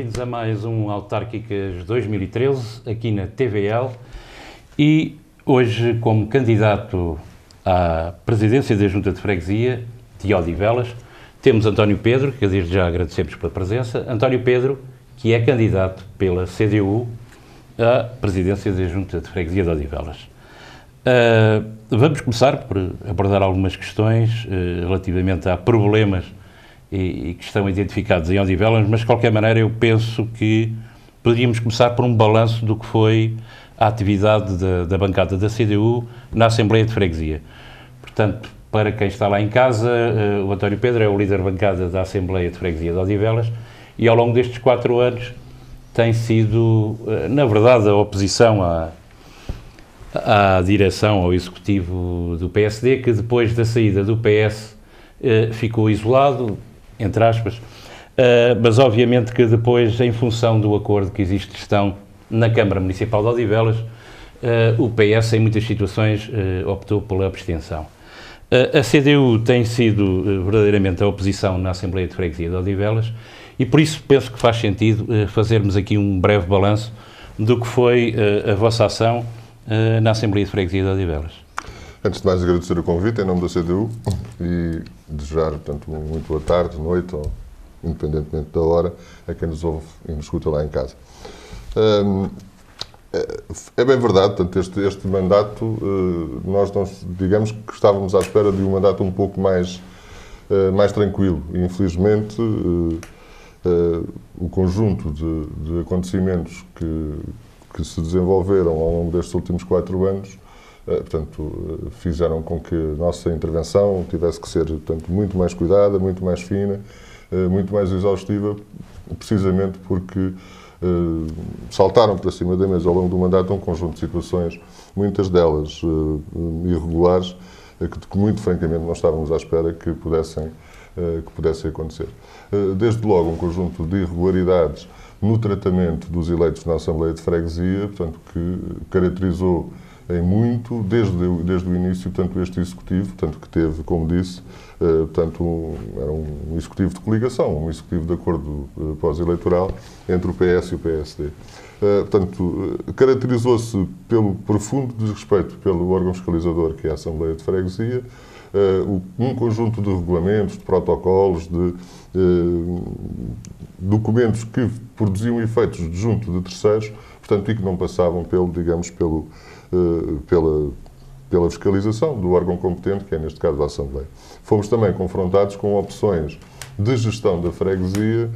bem-vindos a mais um Autárquicas 2013, aqui na TVL, e hoje como candidato à presidência da Junta de Freguesia de Odivelas, temos António Pedro, que desde já agradecemos pela presença. António Pedro, que é candidato pela CDU à presidência da Junta de Freguesia de Odivelas. Vamos começar por abordar algumas questões relativamente a problemas e que estão identificados em Odivelas, mas de qualquer maneira eu penso que poderíamos começar por um balanço do que foi a atividade da bancada da CDU na Assembleia de Freguesia. Portanto, para quem está lá em casa, o António Pedro é o líder da bancada da Assembleia de Freguesia de Odivelas e ao longo destes 4 anos tem sido, na verdade, a oposição à direção, ao executivo do PSD, que depois da saída do PS ficou isolado, entre aspas, mas obviamente que depois, em função do acordo que existe de gestão na Câmara Municipal de Odivelas, o PS, em muitas situações, optou pela abstenção. A CDU tem sido verdadeiramente a oposição na Assembleia de Freguesia de Odivelas e por isso penso que faz sentido fazermos aqui um breve balanço do que foi a vossa ação na Assembleia de Freguesia de Odivelas. Antes de mais, agradecer o convite em nome da CDU e desejar, portanto, muito boa tarde, noite, ou independentemente da hora, a quem nos ouve e nos escuta lá em casa. É bem verdade, portanto, este mandato, nós digamos que estávamos à espera de um mandato um pouco mais tranquilo e, infelizmente, o conjunto de acontecimentos que se desenvolveram ao longo destes últimos 4 anos, portanto, fizeram com que a nossa intervenção tivesse que ser, portanto, muito mais cuidada, muito mais fina, muito mais exaustiva, precisamente porque saltaram para cima da mesa ao longo do mandato um conjunto de situações, muitas delas irregulares, que muito francamente não estávamos à espera que pudessem acontecer. Desde logo um conjunto de irregularidades no tratamento dos eleitos na Assembleia de Freguesia, portanto, que caracterizou em muito, desde o início, portanto, este Executivo, portanto, que teve, como disse, portanto, era um Executivo de coligação, um Executivo de acordo pós-eleitoral entre o PS e o PSD. Portanto, caracterizou-se pelo profundo desrespeito pelo órgão fiscalizador, que é a Assembleia de Freguesia, um conjunto de regulamentos, de protocolos, de documentos que produziam efeitos junto de terceiros, portanto, e que não passavam pela fiscalização do órgão competente, que é neste caso a Assembleia. Fomos também confrontados com opções de gestão da freguesia,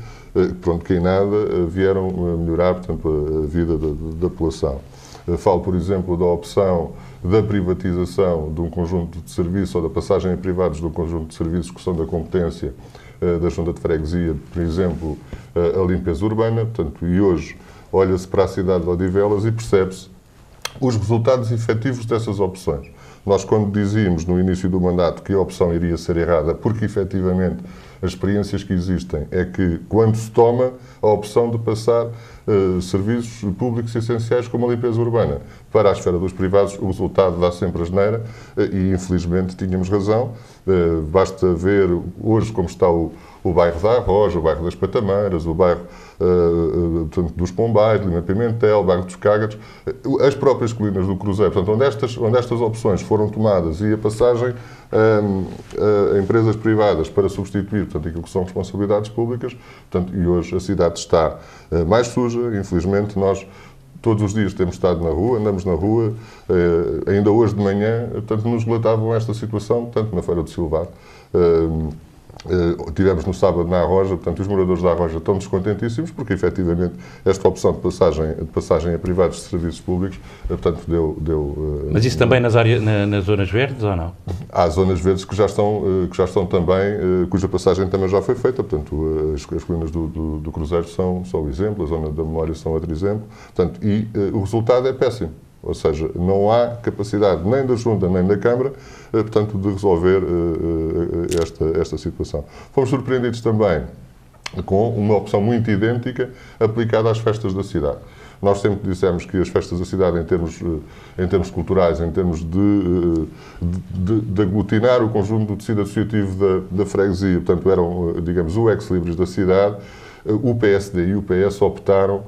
que em nada vieram melhorar, portanto, a vida da população. Falo, por exemplo, da opção da privatização de um conjunto de serviços ou da passagem a privados de um conjunto de serviços que são da competência da Junta de Freguesia, por exemplo, a limpeza urbana, portanto, e hoje olha-se para a cidade de Odivelas e percebe-se os resultados efetivos dessas opções. Nós, quando dizíamos no início do mandato que a opção iria ser errada, porque efetivamente as experiências que existem é que quando se toma a opção de passar serviços públicos essenciais como a limpeza urbana para a esfera dos privados, o resultado dá sempre asneira e infelizmente tínhamos razão. Basta ver hoje como está o bairro da Arroja, o bairro das Patameiras, o bairro portanto, dos Pombais, Lima Pimentel, o bairro dos Cágados, as próprias colinas do Cruzeiro, portanto, onde estas opções foram tomadas e a passagem a empresas privadas para substituir, portanto, aquilo que são responsabilidades públicas, portanto, e hoje a cidade está mais suja, infelizmente nós todos os dias temos estado na rua, andamos na rua, ainda hoje de manhã, portanto, nos relatavam esta situação, tanto na Feira do Silvar, tivemos no sábado na Arroja, portanto, os moradores da Arroja estão descontentíssimos porque, efetivamente, esta opção de passagem a privados de serviços públicos, portanto, deu... Mas isso também nas zonas verdes ou não? Há zonas verdes que já estão também, cuja passagem também já foi feita, portanto, as colinas do Cruzeiro são o exemplo, a zona da Memória são outro exemplo, portanto, e o resultado é péssimo. Ou seja, não há capacidade nem da Junta nem da Câmara, portanto, de resolver esta situação. Fomos surpreendidos também com uma opção muito idêntica aplicada às festas da cidade. Nós sempre dissemos que as festas da cidade, em termos culturais, em termos de aglutinar o conjunto do tecido associativo da freguesia, portanto, eram, digamos, o ex-libris da cidade, o PSD e o PS optaram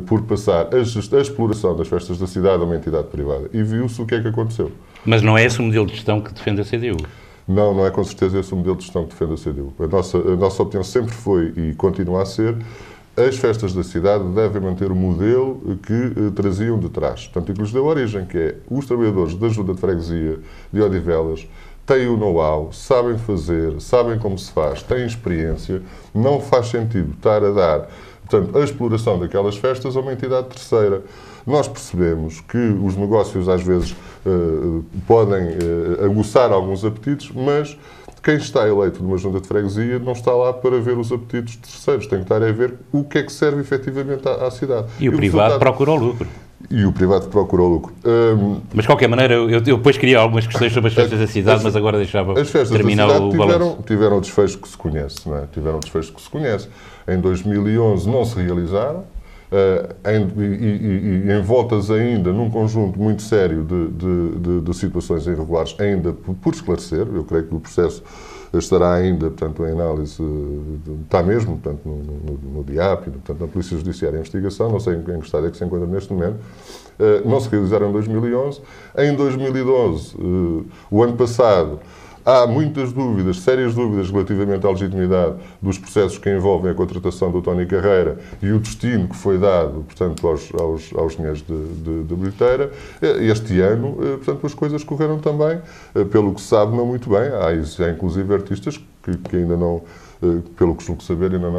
por passar a exploração das festas da cidade a uma entidade privada. E viu-se o que é que aconteceu. Mas não é esse o modelo de gestão que defende a CDU? Não, não é com certeza esse o modelo de gestão que defende a CDU. A nossa opinião sempre foi e continua a ser: as festas da cidade devem manter o modelo que traziam de trás. Portanto, e que lhes deu origem, que é os trabalhadores da Junta de Freguesia de Odivelas têm o know-how, sabem fazer, sabem como se faz, têm experiência. Não faz sentido estar a dar, portanto, a exploração daquelas festas a uma entidade terceira. Nós percebemos que os negócios às vezes podem aguçar alguns apetites, mas quem está eleito numa junta de freguesia não está lá para ver os apetites de terceiros, tem que estar a ver o que é que serve efetivamente à cidade. E o privado procura o lucro. E o privado procura o lucro. Mas, de qualquer maneira, eu depois queria algumas questões sobre as festas da cidade, mas agora deixava terminar o balanço. Tiveram o desfecho que se conhece, não é? Tiveram o desfecho que se conhece. Em 2011 não se realizaram, em voltas ainda num conjunto muito sério de situações irregulares ainda por esclarecer. Eu creio que o processo estará ainda, portanto, em análise, está mesmo, portanto, no DIAP, portanto, na Polícia Judiciária de Investigação, não sei em que estado é que se encontra neste momento. Não se realizaram em 2011. Em 2012, o ano passado, há muitas dúvidas, sérias dúvidas, relativamente à legitimidade dos processos que envolvem a contratação do Tony Carreira e o destino que foi dado, portanto, aos senhores de bilheteira. Este ano, portanto, as coisas correram também, pelo que se sabe, não muito bem. Há inclusive artistas que ainda não, pelo que julgo saber, ainda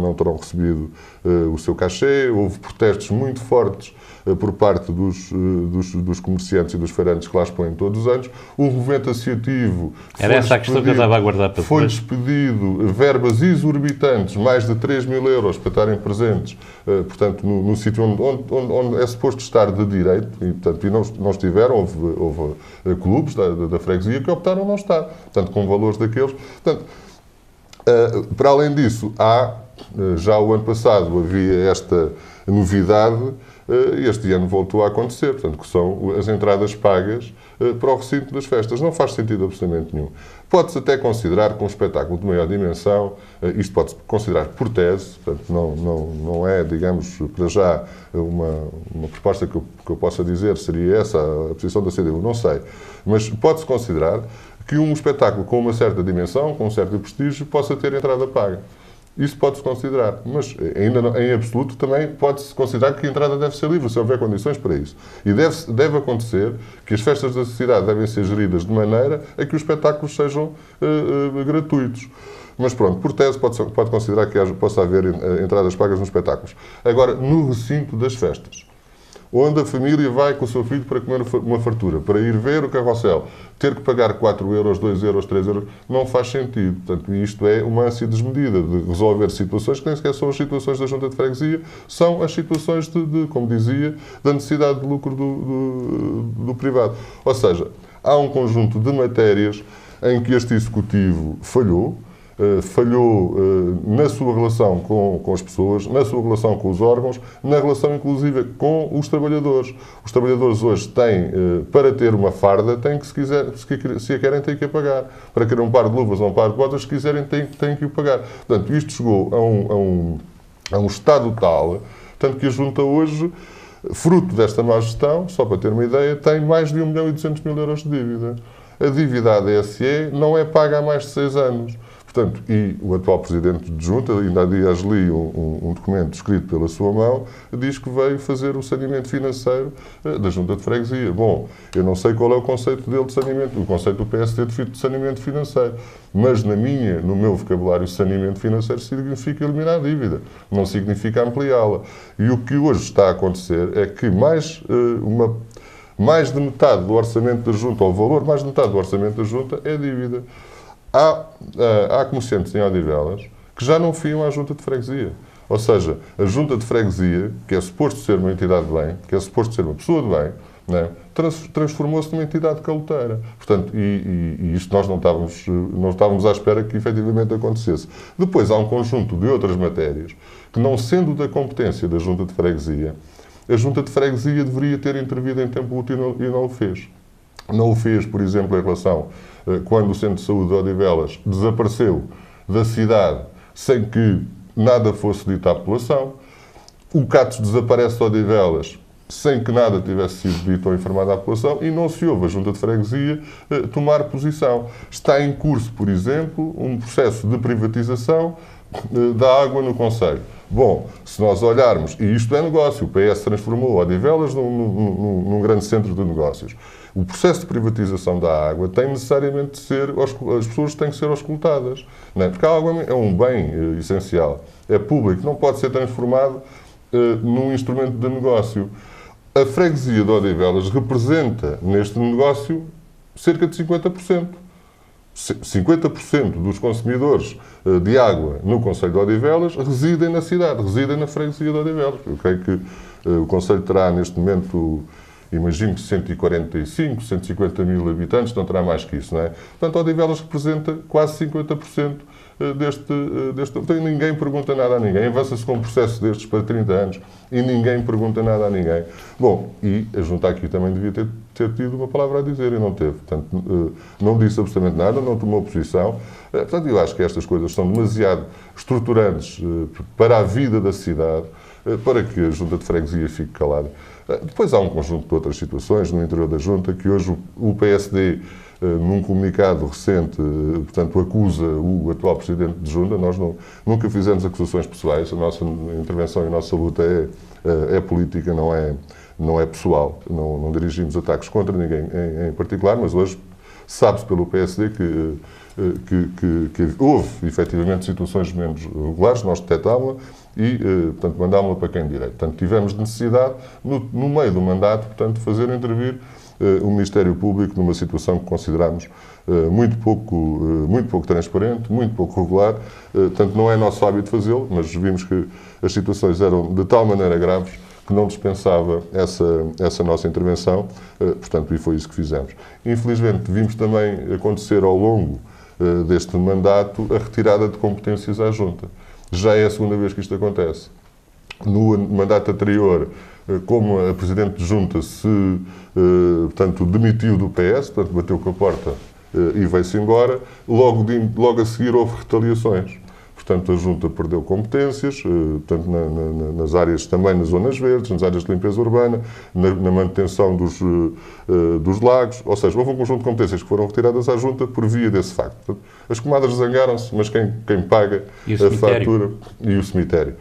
não terão recebido o seu cachê. Houve protestos muito fortes por parte dos comerciantes e dos feirantes que lá expõem todos os anos. O movimento associativo... Era essa a questão que eu estava a aguardar para depois. Foi-lhes pedido verbas exorbitantes, mais de 3 mil euros, para estarem presentes, portanto, no sítio onde é suposto estar de direito, e, portanto, não estiveram. Houve clubes da freguesia que optaram não estar, portanto, com valores daqueles. Portanto, para além disso, já o ano passado havia esta novidade. Este ano voltou a acontecer, portanto, que são as entradas pagas para o recinto das festas. Não faz sentido absolutamente nenhum. Pode-se até considerar que um espetáculo de maior dimensão, isto pode-se considerar por tese, portanto, não é, digamos, para já uma proposta que eu possa dizer, seria essa a posição da CDU, não sei, mas pode-se considerar que um espetáculo com uma certa dimensão, com um certo prestígio, possa ter entrada paga. Isso pode-se considerar, mas ainda não, em absoluto também pode-se considerar que a entrada deve ser livre, se houver condições para isso. E deve acontecer que as festas da cidade devem ser geridas de maneira a que os espetáculos sejam gratuitos. Mas pronto, por tese pode considerar que possa haver entradas pagas nos espetáculos. Agora, no recinto das festas, onde a família vai com o seu filho para comer uma fartura, para ir ver o carrossel, ter que pagar 4 euros, 2 euros, 3 euros, não faz sentido. Portanto, isto é uma ânsia desmedida de resolver situações que nem sequer são as situações da Junta de Freguesia, são as situações como dizia, da necessidade de lucro do privado. Ou seja, há um conjunto de matérias em que este Executivo falhou na sua relação com as pessoas, na sua relação com os órgãos, na relação, inclusive, com os trabalhadores. Os trabalhadores hoje têm, para ter uma farda, se a querem, têm que a pagar. Para querer um par de luvas ou um par de botas, se quiserem, têm que o pagar. Portanto, isto chegou a um estado tal, tanto que a Junta hoje, fruto desta má gestão, só para ter uma ideia, tem mais de 1.200.000 euros de dívida. A dívida à DSE não é paga há mais de 6 anos. Portanto, e o atual Presidente de Junta, ainda há dias li um documento escrito pela sua mão, diz que veio fazer o saneamento financeiro da Junta de Freguesia. Bom, eu não sei qual é o conceito dele de saneamento, o conceito do PSD de saneamento financeiro, mas no meu vocabulário, saneamento financeiro significa eliminar a dívida, não significa ampliá-la. E o que hoje está a acontecer é que mais de metade do orçamento da Junta, ou o valor mais de metade do orçamento da Junta, é dívida. Há comerciantes em Odivelas que já não fiam à Junta de Freguesia. Ou seja, a Junta de Freguesia, que é suposto ser uma entidade de bem, que é suposto ser uma pessoa de bem, né, transformou-se numa entidade caloteira. Portanto, e isto nós não estávamos à espera que efetivamente acontecesse. Depois há um conjunto de outras matérias que, não sendo da competência da Junta de Freguesia, a Junta de Freguesia deveria ter intervido em tempo útil e não o fez. Não o fez, por exemplo, em relação quando o Centro de Saúde de Odivelas desapareceu da cidade sem que nada fosse dito à população. O CATS desaparece de Odivelas sem que nada tivesse sido dito ou informado à população e não se ouve a Junta de Freguesia tomar posição. Está em curso, por exemplo, um processo de privatização da água no concelho. Bom, se nós olharmos, e isto é negócio, o PS transformou Odivelas num grande centro de negócios. O processo de privatização da água tem necessariamente de ser, as pessoas têm que ser auscultadas, não é? Porque a água é um bem essencial, é público, não pode ser transformado num instrumento de negócio. A freguesia de Odivelas representa neste negócio cerca de 50%. 50% dos consumidores de água no concelho de Odivelas residem na cidade, residem na freguesia de Odivelas. Eu creio que o concelho terá neste momento, imagino que 145, 150 mil habitantes, não terá mais que isso, não é? Portanto, Odivelas representa quase 50% deste. Então, ninguém pergunta nada a ninguém. Avança-se com um processo destes para 30 anos e ninguém pergunta nada a ninguém. Bom, e a Junta aqui também devia ter tido uma palavra a dizer e não teve. Portanto, não disse absolutamente nada, não tomou posição. Portanto, eu acho que estas coisas são demasiado estruturantes para a vida da cidade, para que a Junta de Freguesia fique calada. Depois há um conjunto de outras situações no interior da Junta que hoje o PSD, num comunicado recente, portanto, acusa o atual Presidente de Junta. Nós nunca fizemos acusações pessoais, a nossa intervenção e a nossa luta é política, não é pessoal. Não dirigimos ataques contra ninguém em particular, mas hoje sabe-se pelo PSD que houve, efetivamente, situações menos regulares, nós detectámos-la e, portanto, mandámos-la para quem direito. Portanto, tivemos necessidade, no meio do mandato, portanto, fazer intervir o Ministério Público numa situação que consideramos muito pouco transparente, muito pouco regular. Portanto, não é nosso hábito fazê-lo, mas vimos que as situações eram de tal maneira graves que não dispensava essa nossa intervenção, portanto, e foi isso que fizemos. Infelizmente, vimos também acontecer ao longo deste mandato a retirada de competências à Junta. Já é a segunda vez que isto acontece. No mandato anterior, como a Presidente de Junta portanto, demitiu do PS, portanto, bateu com a porta e veio-se embora, logo a seguir houve retaliações. Portanto, a Junta perdeu competências, portanto, nas áreas, também nas zonas verdes, nas áreas de limpeza urbana, na manutenção dos lagos, ou seja, houve um conjunto de competências que foram retiradas à Junta por via desse facto. Portanto, as comadres zangaram-se, mas quem paga a fatura e o cemitério.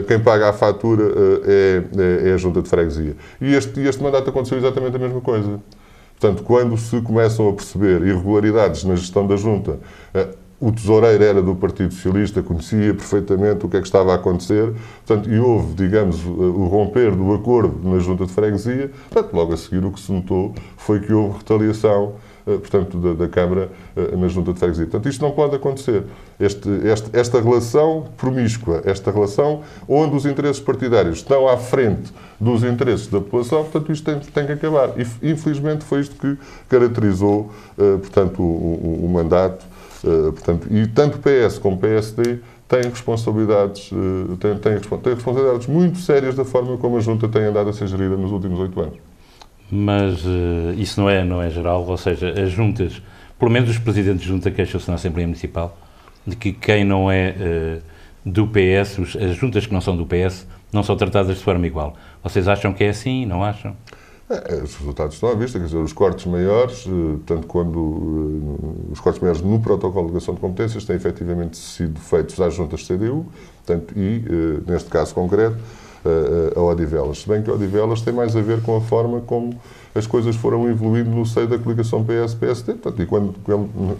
Quem paga a fatura é a Junta de Freguesia. E este mandato aconteceu exatamente a mesma coisa. Portanto, quando se começam a perceber irregularidades na gestão da Junta, o tesoureiro era do Partido Socialista, conhecia perfeitamente o que é que estava a acontecer, portanto, e houve, digamos, o romper do acordo na Junta de Freguesia. Portanto, logo a seguir o que se notou foi que houve retaliação, portanto, da Câmara na Junta de Freguesia. Portanto, isto não pode acontecer. Esta relação promíscua, esta relação onde os interesses partidários estão à frente dos interesses da população, portanto, isto tem que acabar. E, infelizmente, foi isto que caracterizou, portanto, o mandato. Portanto, e tanto PS como PSD têm responsabilidades muito sérias da forma como a Junta tem andado a ser gerida nos últimos 8 anos. Mas isso não é geral, ou seja, as juntas, pelo menos os presidentes de junta queixam-se na Assembleia Municipal de que quem não é do PS, as juntas que não são do PS, não são tratadas de forma igual. Vocês acham que é assim? Não acham? Os resultados estão à vista, quer dizer, os cortes maiores, tanto quando os cortes maiores no protocolo de delegação de competências têm efetivamente sido feitos às juntas CDU, portanto, e, neste caso concreto, a Odivelas. Se bem que a Odivelas tem mais a ver com a forma como as coisas foram evoluindo no seio da coligação PS-PSD, portanto, e quando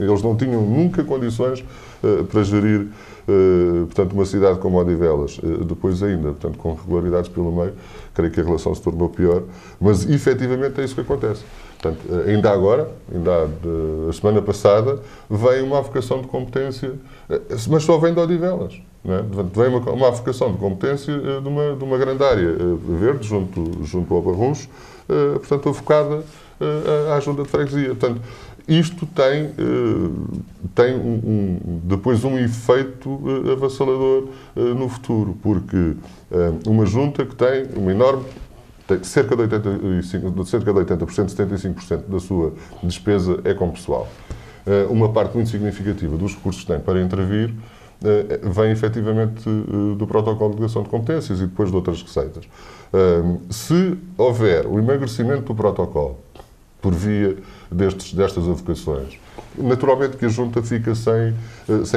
eles não tinham nunca condições para gerir, portanto, uma cidade como Odivelas. Depois ainda, portanto, com regularidades pelo meio, creio que a relação se tornou pior, mas efetivamente é isso que acontece. Portanto, ainda agora, a semana passada, veio uma avocação de competência, mas só vem de Odivelas. Não é? Vem uma avocação de competência de uma grande área verde, junto ao Barruncho, portanto, avocada à Junta de Freguesia. Portanto, isto tem depois um efeito avassalador no futuro, porque uma junta que tem uma enorme, tem cerca de 80%, 75% da sua despesa é com pessoal. Uma parte muito significativa dos recursos que tem para intervir vem efetivamente do protocolo de delegação de competências e depois de outras receitas. Se houver o emagrecimento do protocolo por via destas avocações, naturalmente que a Junta fica sem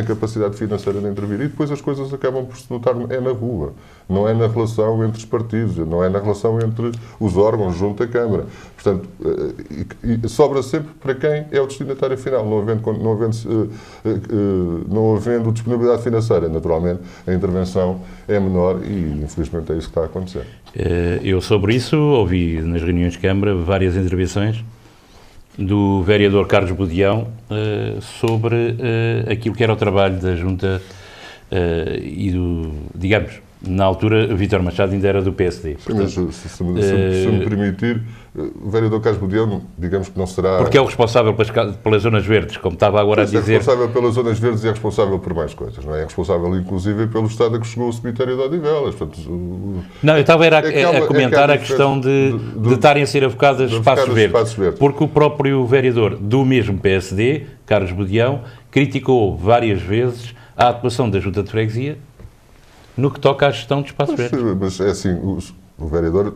capacidade financeira de intervir. E depois as coisas acabam por se notar na rua. Não é na relação entre os partidos, não é na relação entre os órgãos junto à Câmara. Portanto, sobra sempre para quem é o destinatário final, não havendo disponibilidade financeira. Naturalmente, a intervenção é menor e, infelizmente, é isso que está a acontecer. Eu, sobre isso, ouvi nas reuniões de Câmara várias intervenções do vereador Carlos Budião sobre aquilo que era o trabalho da Junta e digamos, na altura, Vítor Machado ainda era do PSD. Sim, mas se me permitir, o vereador Carlos Budião, digamos que não será... Porque é o responsável pelas zonas verdes, como estava agora a dizer... É responsável pelas zonas verdes e é responsável por mais coisas, não é? É responsável, inclusive, pelo estado a que chegou o cemitério de Odivelas. Portanto, não, eu estava a comentar a questão de estarem a ser avocadas espaços verdes, porque o próprio vereador do mesmo PSD, Carlos Budião, criticou várias vezes a atuação da Junta de Freguesia no que toca à gestão de espaços verdes. Mas é assim, o vereador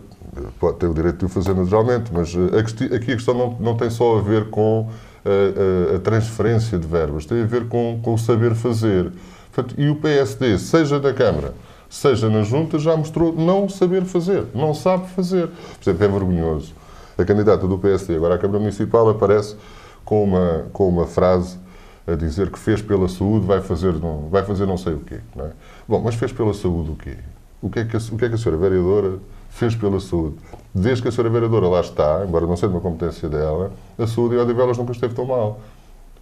pode ter o direito de o fazer naturalmente, mas aqui a questão não tem só a ver com a transferência de verbas, tem a ver com o saber fazer. Portanto, e o PSD, seja na Câmara, seja na Junta, já mostrou não saber fazer, não sabe fazer. Por exemplo, é vergonhoso. A candidata do PSD agora à Câmara Municipal aparece com uma frase a dizer que fez pela saúde, vai fazer não sei o quê. Não é? Bom, mas fez pela saúde o quê? O que é que a senhora vereadora fez pela saúde? Desde que a senhora vereadora lá está, embora não seja uma competência dela, a saúde em Odivelas nunca esteve tão mal.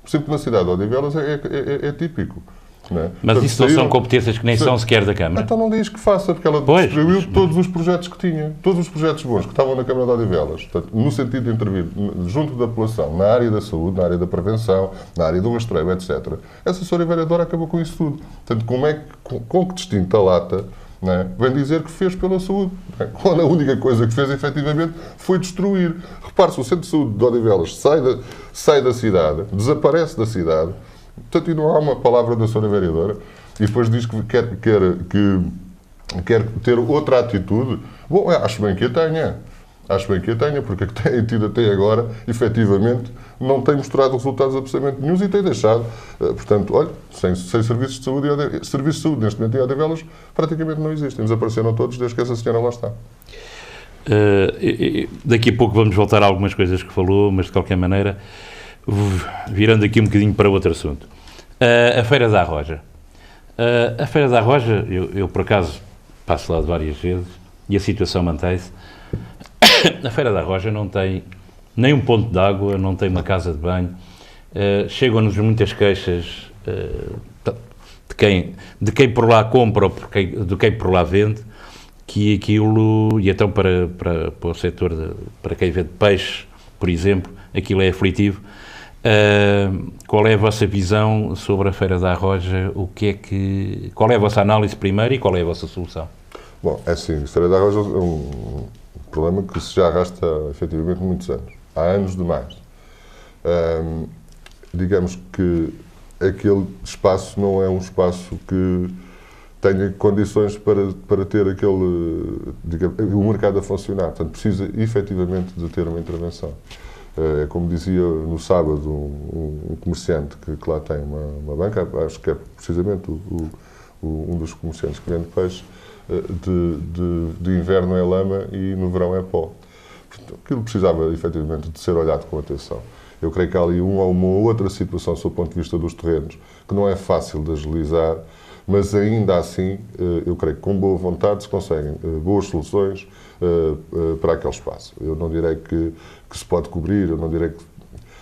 Por exemplo, na cidade de Odivelas é típico. Não é? Mas isso não são competências que nem são sequer da Câmara? Então não diz que faça, porque ela destruiu todos os projetos que tinha. Todos os projetos bons que estavam na Câmara de Odivelas. Portanto, no sentido de intervir junto da população, na área da saúde, na área da prevenção, na área do rastreio, etc. Essa senhora vereadora acabou com isso tudo. Portanto, com que distinta lata, não é? Vem dizer que fez pela saúde. Quando a única coisa que fez, efetivamente, foi destruir. Repare-se, o Centro de Saúde de Odivelas sai da cidade, desaparece da cidade. Portanto, e não há uma palavra da senhora vereadora. E depois diz que quer ter outra atitude. Bom, acho bem que a tenha. Acho bem que a tenha, porque a que tem tido até agora, efetivamente, não tem mostrado resultados absolutamente nenhum e tem deixado, portanto, olha, sem serviços de saúde, serviços de saúde neste momento em Odivelas praticamente não existem. Desapareceram todos desde que essa senhora lá está. Daqui a pouco vamos voltar a algumas coisas que falou, mas de qualquer maneira, virando aqui um bocadinho para outro assunto. A Feira da Arroja. A Feira da Arroja, eu por acaso passo lá de várias vezes e a situação mantém-se. A Feira da Arroja não tem nem um ponto de água, não tem uma casa de banho. Chegam-nos muitas queixas de quem por lá compra ou de quem por lá vende, que aquilo, e então para o setor, para quem vende peixe, por exemplo, aquilo é aflitivo. Qual é a vossa visão sobre a Feira da Arroja? Qual é a vossa análise primeiro e qual é a vossa solução? Bom, é assim, a Feira da Arroja é um problema que se já arrasta efetivamente muitos anos. Há anos demais. Digamos que aquele espaço não é um espaço que tenha condições para ter o mercado a funcionar. Portanto, precisa efetivamente de ter uma intervenção. É como dizia no sábado um comerciante que lá tem uma banca, acho que é precisamente um dos comerciantes que vende peixe, de inverno é lama e no verão é pó. Portanto, aquilo precisava efetivamente de ser olhado com atenção. Eu creio que há ali uma outra situação, sob o ponto de vista dos terrenos, que não é fácil de agilizar, mas ainda assim, eu creio que com boa vontade se conseguem boas soluções para aquele espaço. Eu não direi que se pode cobrir, eu não direi que...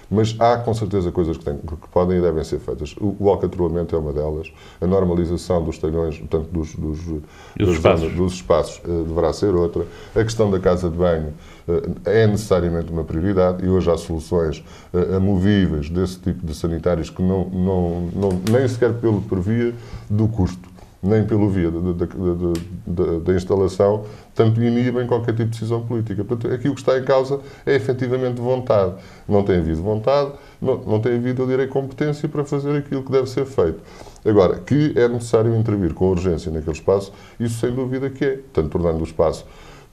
Mas há, com certeza, coisas que podem e devem ser feitas. O alcatroamento é uma delas. A normalização dos talhões, portanto, dos espaços, deverá ser outra. A questão da casa de banho é necessariamente uma prioridade e hoje há soluções amovíveis desse tipo de sanitários que nem sequer por via do custo. nem pelo via da instalação, tanto inibem qualquer tipo de decisão política. Portanto, aqui o que está em causa é efetivamente vontade. Não tem havido vontade, não tem havido, eu direi, competência para fazer aquilo que deve ser feito. Agora, que é necessário intervir com urgência naquele espaço, isso sem dúvida que é, portanto, tornando o espaço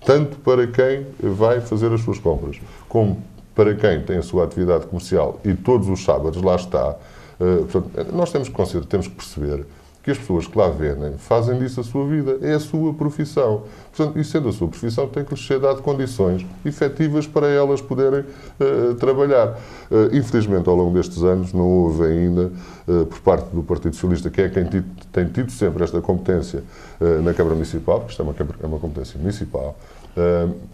tanto para quem vai fazer as suas compras, como para quem tem a sua atividade comercial e todos os sábados lá está. Portanto, nós temos que perceber que as pessoas que lá vendem fazem disso a sua vida, é a sua profissão. Portanto, e sendo a sua profissão, tem que lhes ser dado condições efetivas para elas poderem trabalhar. Infelizmente, ao longo destes anos, não houve ainda, por parte do Partido Socialista, que é quem tem tido sempre esta competência na Câmara Municipal, porque isto é uma competência municipal,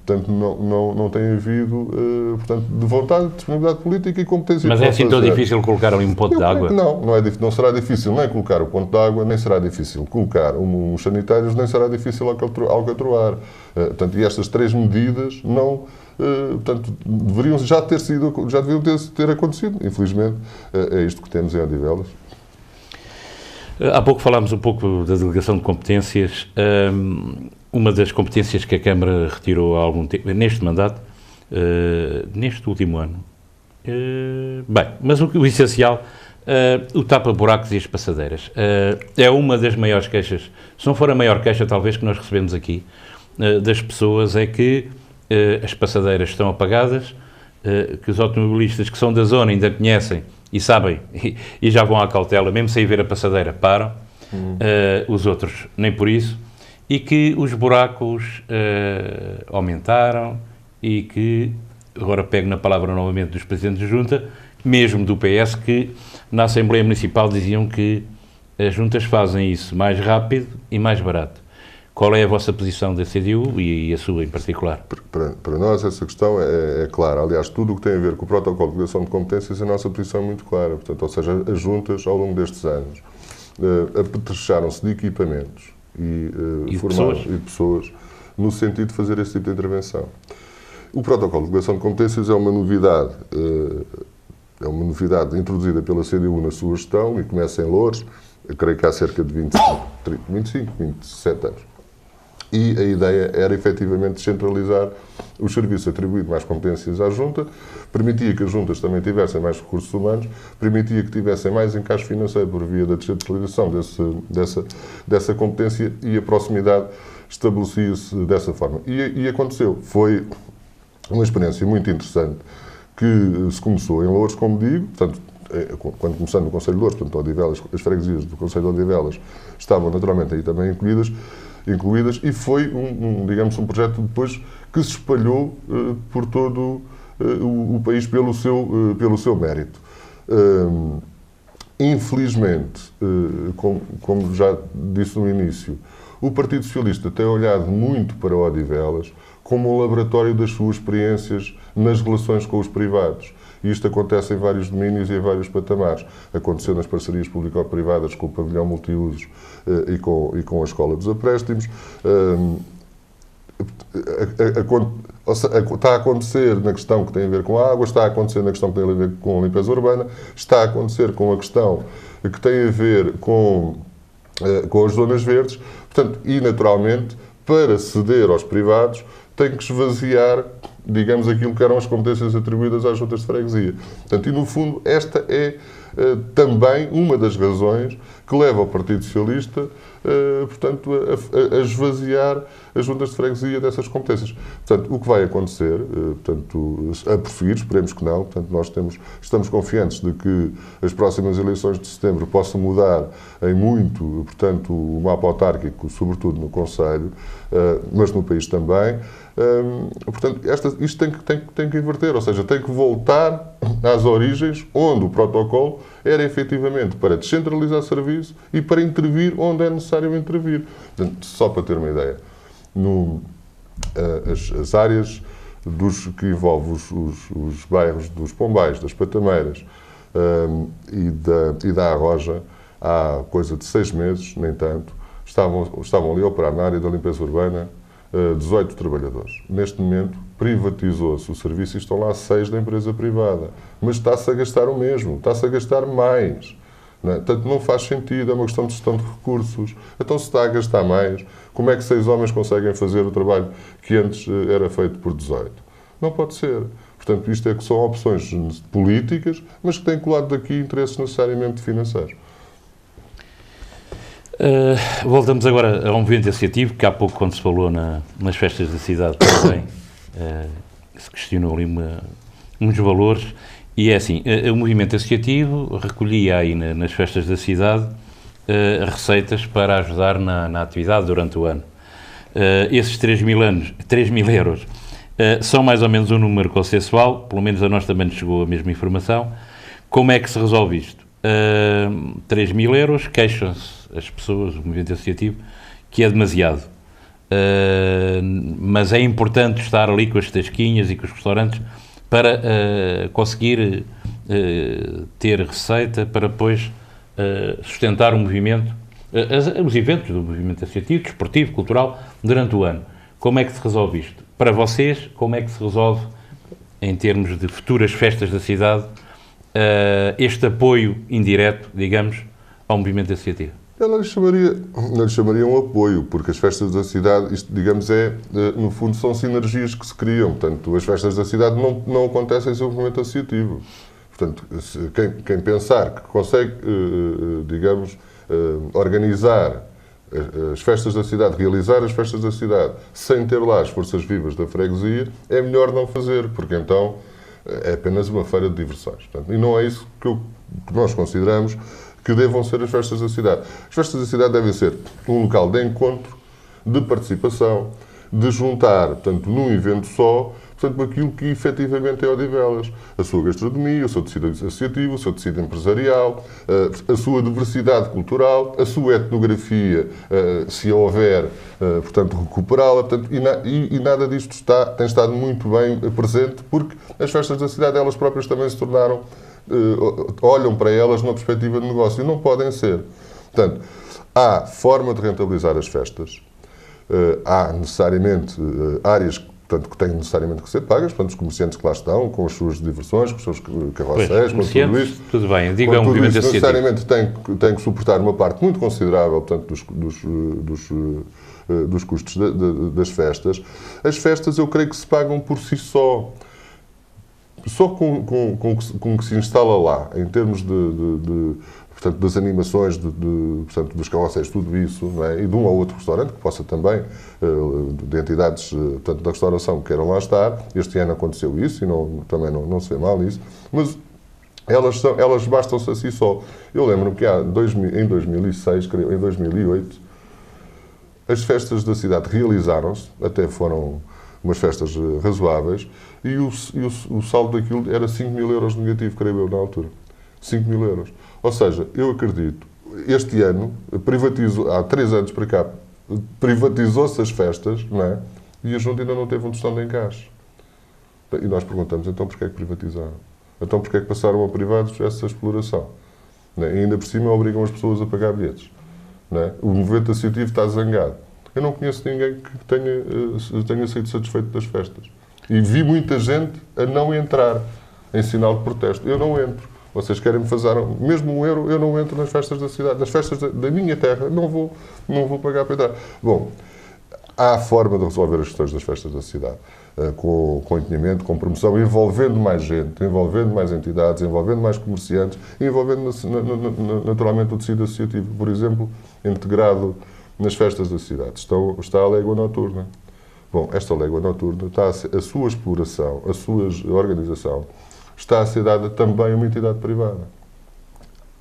portanto, não tem havido portanto, de vontade, de disponibilidade política e competência. Mas é assim tão difícil colocar ali um ponto de água? Não será difícil nem colocar o ponto de água, nem será difícil colocar uns sanitários, nem será difícil alcatroar. Portanto, e estas três medidas portanto, já deviam ter acontecido. Infelizmente, é isto que temos em Odivelas. Há pouco falámos um pouco da delegação de competências. Uma das competências que a Câmara retirou há algum tempo, neste mandato, neste último ano. Mas o essencial, o tapa-buracos e as passadeiras. É uma das maiores queixas, se não for a maior queixa, talvez, que nós recebemos aqui, das pessoas, é que as passadeiras estão apagadas, que os automobilistas que são da zona ainda conhecem e sabem, e já vão à cautela, mesmo sem ver a passadeira, param. Os outros, nem por isso. E que os buracos aumentaram e que, agora pego na palavra novamente dos presidentes de junta, mesmo do PS, que na Assembleia Municipal diziam que as juntas fazem isso mais rápido e mais barato. Qual é a vossa posição da CDU e a sua em particular? Para nós essa questão é clara. Aliás, tudo o que tem a ver com o protocolo de delegação de competências, a nossa posição é muito clara. Portanto, ou seja, as juntas, ao longo destes anos, apetrecharam-se de equipamentos e pessoas no sentido de fazer esse tipo de intervenção. O protocolo de delegação de competências é uma novidade introduzida pela CDU na sua gestão e começa em Loures, eu creio que há cerca de 27 anos. E a ideia era efetivamente descentralizar os serviços, atribuir mais competências à Junta, permitia que as Juntas também tivessem mais recursos humanos, permitia que tivessem mais encaixe financeiro por via da descentralização dessa competência e a proximidade estabelecia-se dessa forma. E aconteceu. Foi uma experiência muito interessante que se começou em Loures, como digo, portanto, quando começando no Conselho de Loures, portanto, Odivelas, as freguesias do Conselho de Odivelas estavam naturalmente aí também incluídas, e foi um projeto depois que se espalhou por todo o país pelo seu mérito. Infelizmente, como já disse no início, o Partido Socialista tem olhado muito para Odivelas como um laboratório das suas experiências nas relações com os privados. E isto acontece em vários domínios e em vários patamares. Aconteceu nas parcerias público-privadas com o pavilhão multiusos e com a Escola dos Empréstimos. Está a acontecer na questão que tem a ver com a água, está a acontecer na questão que tem a ver com a limpeza urbana, está a acontecer com a questão que tem a ver com as zonas verdes. Portanto, e naturalmente, para ceder aos privados, tem que esvaziar, digamos, aquilo que eram as competências atribuídas às juntas de freguesia. Portanto, e no fundo, esta é também uma das razões que leva o Partido Socialista, portanto, a esvaziar as juntas de freguesia dessas competências. Portanto, o que vai acontecer, portanto, a prosseguir, esperemos que não, portanto, nós estamos confiantes de que as próximas eleições de setembro possam mudar em muito, portanto, o mapa autárquico, sobretudo no Conselho, mas no país também. Portanto, isto tem que inverter, ou seja, tem que voltar às origens, onde o protocolo era efetivamente para descentralizar serviço e para intervir onde é necessário intervir. Portanto, só para ter uma ideia, as áreas que envolvem os bairros dos Pombais, das Patameiras e da Arroja, há coisa de 6 meses, nem tanto, estavam ali a operar na área da limpeza urbana 18 trabalhadores. Neste momento, privatizou-se o serviço e estão lá 6 da empresa privada. Mas está-se a gastar o mesmo, está-se a gastar mais. Não é? Portanto, não faz sentido, é uma questão de gestão de recursos. Então, se está a gastar mais, como é que 6 homens conseguem fazer o trabalho que antes era feito por 18? Não pode ser. Portanto, isto é que são opções políticas, mas que têm colado daqui interesses necessariamente financeiros. Voltamos agora a um movimento associativo, que há pouco, quando se falou nas festas da cidade, também se questionou ali uns valores. E é assim, o movimento associativo recolhia aí nas festas da cidade receitas para ajudar na atividade durante o ano. Esses 3 mil euros são mais ou menos um número consensual, pelo menos a nós também nos chegou a mesma informação. Como é que se resolve isto? 3 mil euros, queixam-se as pessoas, o movimento associativo, que é demasiado. Mas é importante estar ali com as tasquinhas e com os restaurantes para conseguir ter receita para depois sustentar o movimento, os eventos do movimento associativo, desportivo, cultural, durante o ano. Como é que se resolve isto? Para vocês, como é que se resolve, em termos de futuras festas da cidade, este apoio indireto, digamos, ao movimento associativo? Eu não lhe chamaria um apoio, porque as festas da cidade, isto, digamos, no fundo, são sinergias que se criam. Portanto, as festas da cidade não acontecem sem o movimento associativo. Portanto, quem pensar que consegue, digamos, organizar as festas da cidade, realizar as festas da cidade, sem ter lá as forças vivas da freguesia, é melhor não fazer, porque então é apenas uma feira de diversões. Portanto, e não é isso que nós consideramos que devam ser as festas da cidade. As festas da cidade devem ser um local de encontro, de participação, de juntar, portanto, num evento só, portanto, aquilo que efetivamente é Odivelas. A sua gastronomia, o seu tecido associativo, o seu tecido empresarial, a sua diversidade cultural, a sua etnografia, se houver, portanto, recuperá-la. Portanto, e nada disto tem estado muito bem presente, porque as festas da cidade, elas próprias também se tornaram, olham para elas numa perspectiva de negócio. E não podem ser. Portanto, há forma de rentabilizar as festas. Há necessariamente áreas que têm necessariamente que ser pagas, portanto, os comerciantes que lá estão, com as suas diversões, com os seus carrosséis, com tudo isto. Tudo bem, digo, é um movimento associativo. Necessariamente tem que suportar uma parte muito considerável, portanto, dos custos das festas. As festas, eu creio que se pagam por si só. Só com o que se instala lá, em termos portanto, das animações, portanto, dos carrosséis, tudo isso, não é? E de um ou outro restaurante que possa também, de entidades, portanto, da restauração que queiram lá estar. Este ano aconteceu isso e também não se vê mal nisso, mas elas bastam-se a si só. Eu lembro-me que em 2006, em 2008, as festas da cidade realizaram-se, até foram umas festas razoáveis, e o saldo daquilo era 5 mil euros negativo, creio eu, na altura. 5 mil euros. Ou seja, eu acredito, este ano, há 3 anos para cá, privatizou-se as festas, não é? E a Junta ainda não teve um tostão de encaixe. E nós perguntamos, então porquê é que privatizaram? Então porquê é que passaram a privados essa exploração? Não é? E ainda por cima obrigam as pessoas a pagar bilhetes. Não é? O movimento associativo está zangado. Eu não conheço ninguém que tenha sido satisfeito das festas. E vi muita gente a não entrar em sinal de protesto. Eu não entro. Vocês querem-me fazer mesmo um euro, eu não entro nas festas da cidade. Nas festas da minha terra, não vou pagar para entrar. Bom, há forma de resolver as questões das festas da cidade. Com empenhamento, com promoção, envolvendo mais gente, envolvendo mais entidades, envolvendo mais comerciantes, envolvendo naturalmente o tecido associativo. Por exemplo, integrado nas festas da cidade. Está a légua noturna. Bom, esta légua noturna, a sua exploração, a sua organização, está a ser dada também a uma entidade privada.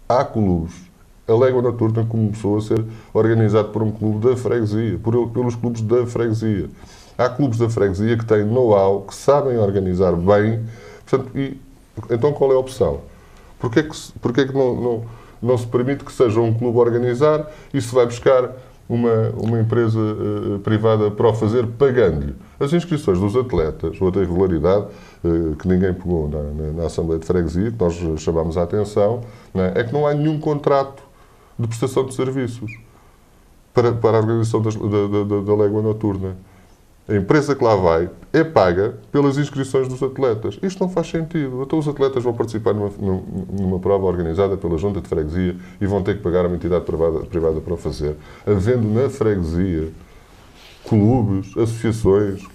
Há clubes. A légua noturna começou a ser organizado por um clube da freguesia, pelos clubes da freguesia. Há clubes da freguesia que têm know-how, que sabem organizar bem. Portanto, então qual é a opção? Porquê que não se permite que seja um clube a organizar e se vai buscar uma empresa privada para o fazer, pagando-lhe as inscrições dos atletas, outra irregularidade que ninguém pegou na Assembleia de Freguesia, que nós chamámos a atenção, é que não há nenhum contrato de prestação de serviços para a organização da légua noturna. A empresa que lá vai é paga pelas inscrições dos atletas. Isto não faz sentido. Então os atletas vão participar numa prova organizada pela Junta de Freguesia e vão ter que pagar a uma entidade privada para o fazer, havendo na freguesia clubes, associações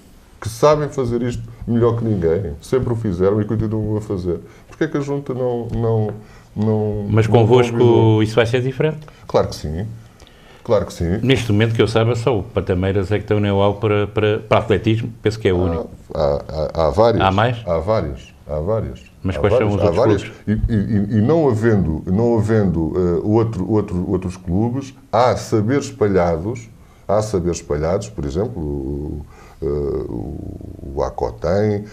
que sabem fazer isto melhor que ninguém, sempre o fizeram e continuam a fazer. Porquê é que a Junta não Mas convosco isso vai ser diferente? Claro que sim. Claro que sim. Neste momento que eu saiba, só o Patameiras é que tem o know-how para atletismo, penso que é o único. Há várias. Há mais? Há várias. Mas quais são os outros clubes? E não havendo outros clubes, há saberes espalhados, por exemplo, o ACO tem,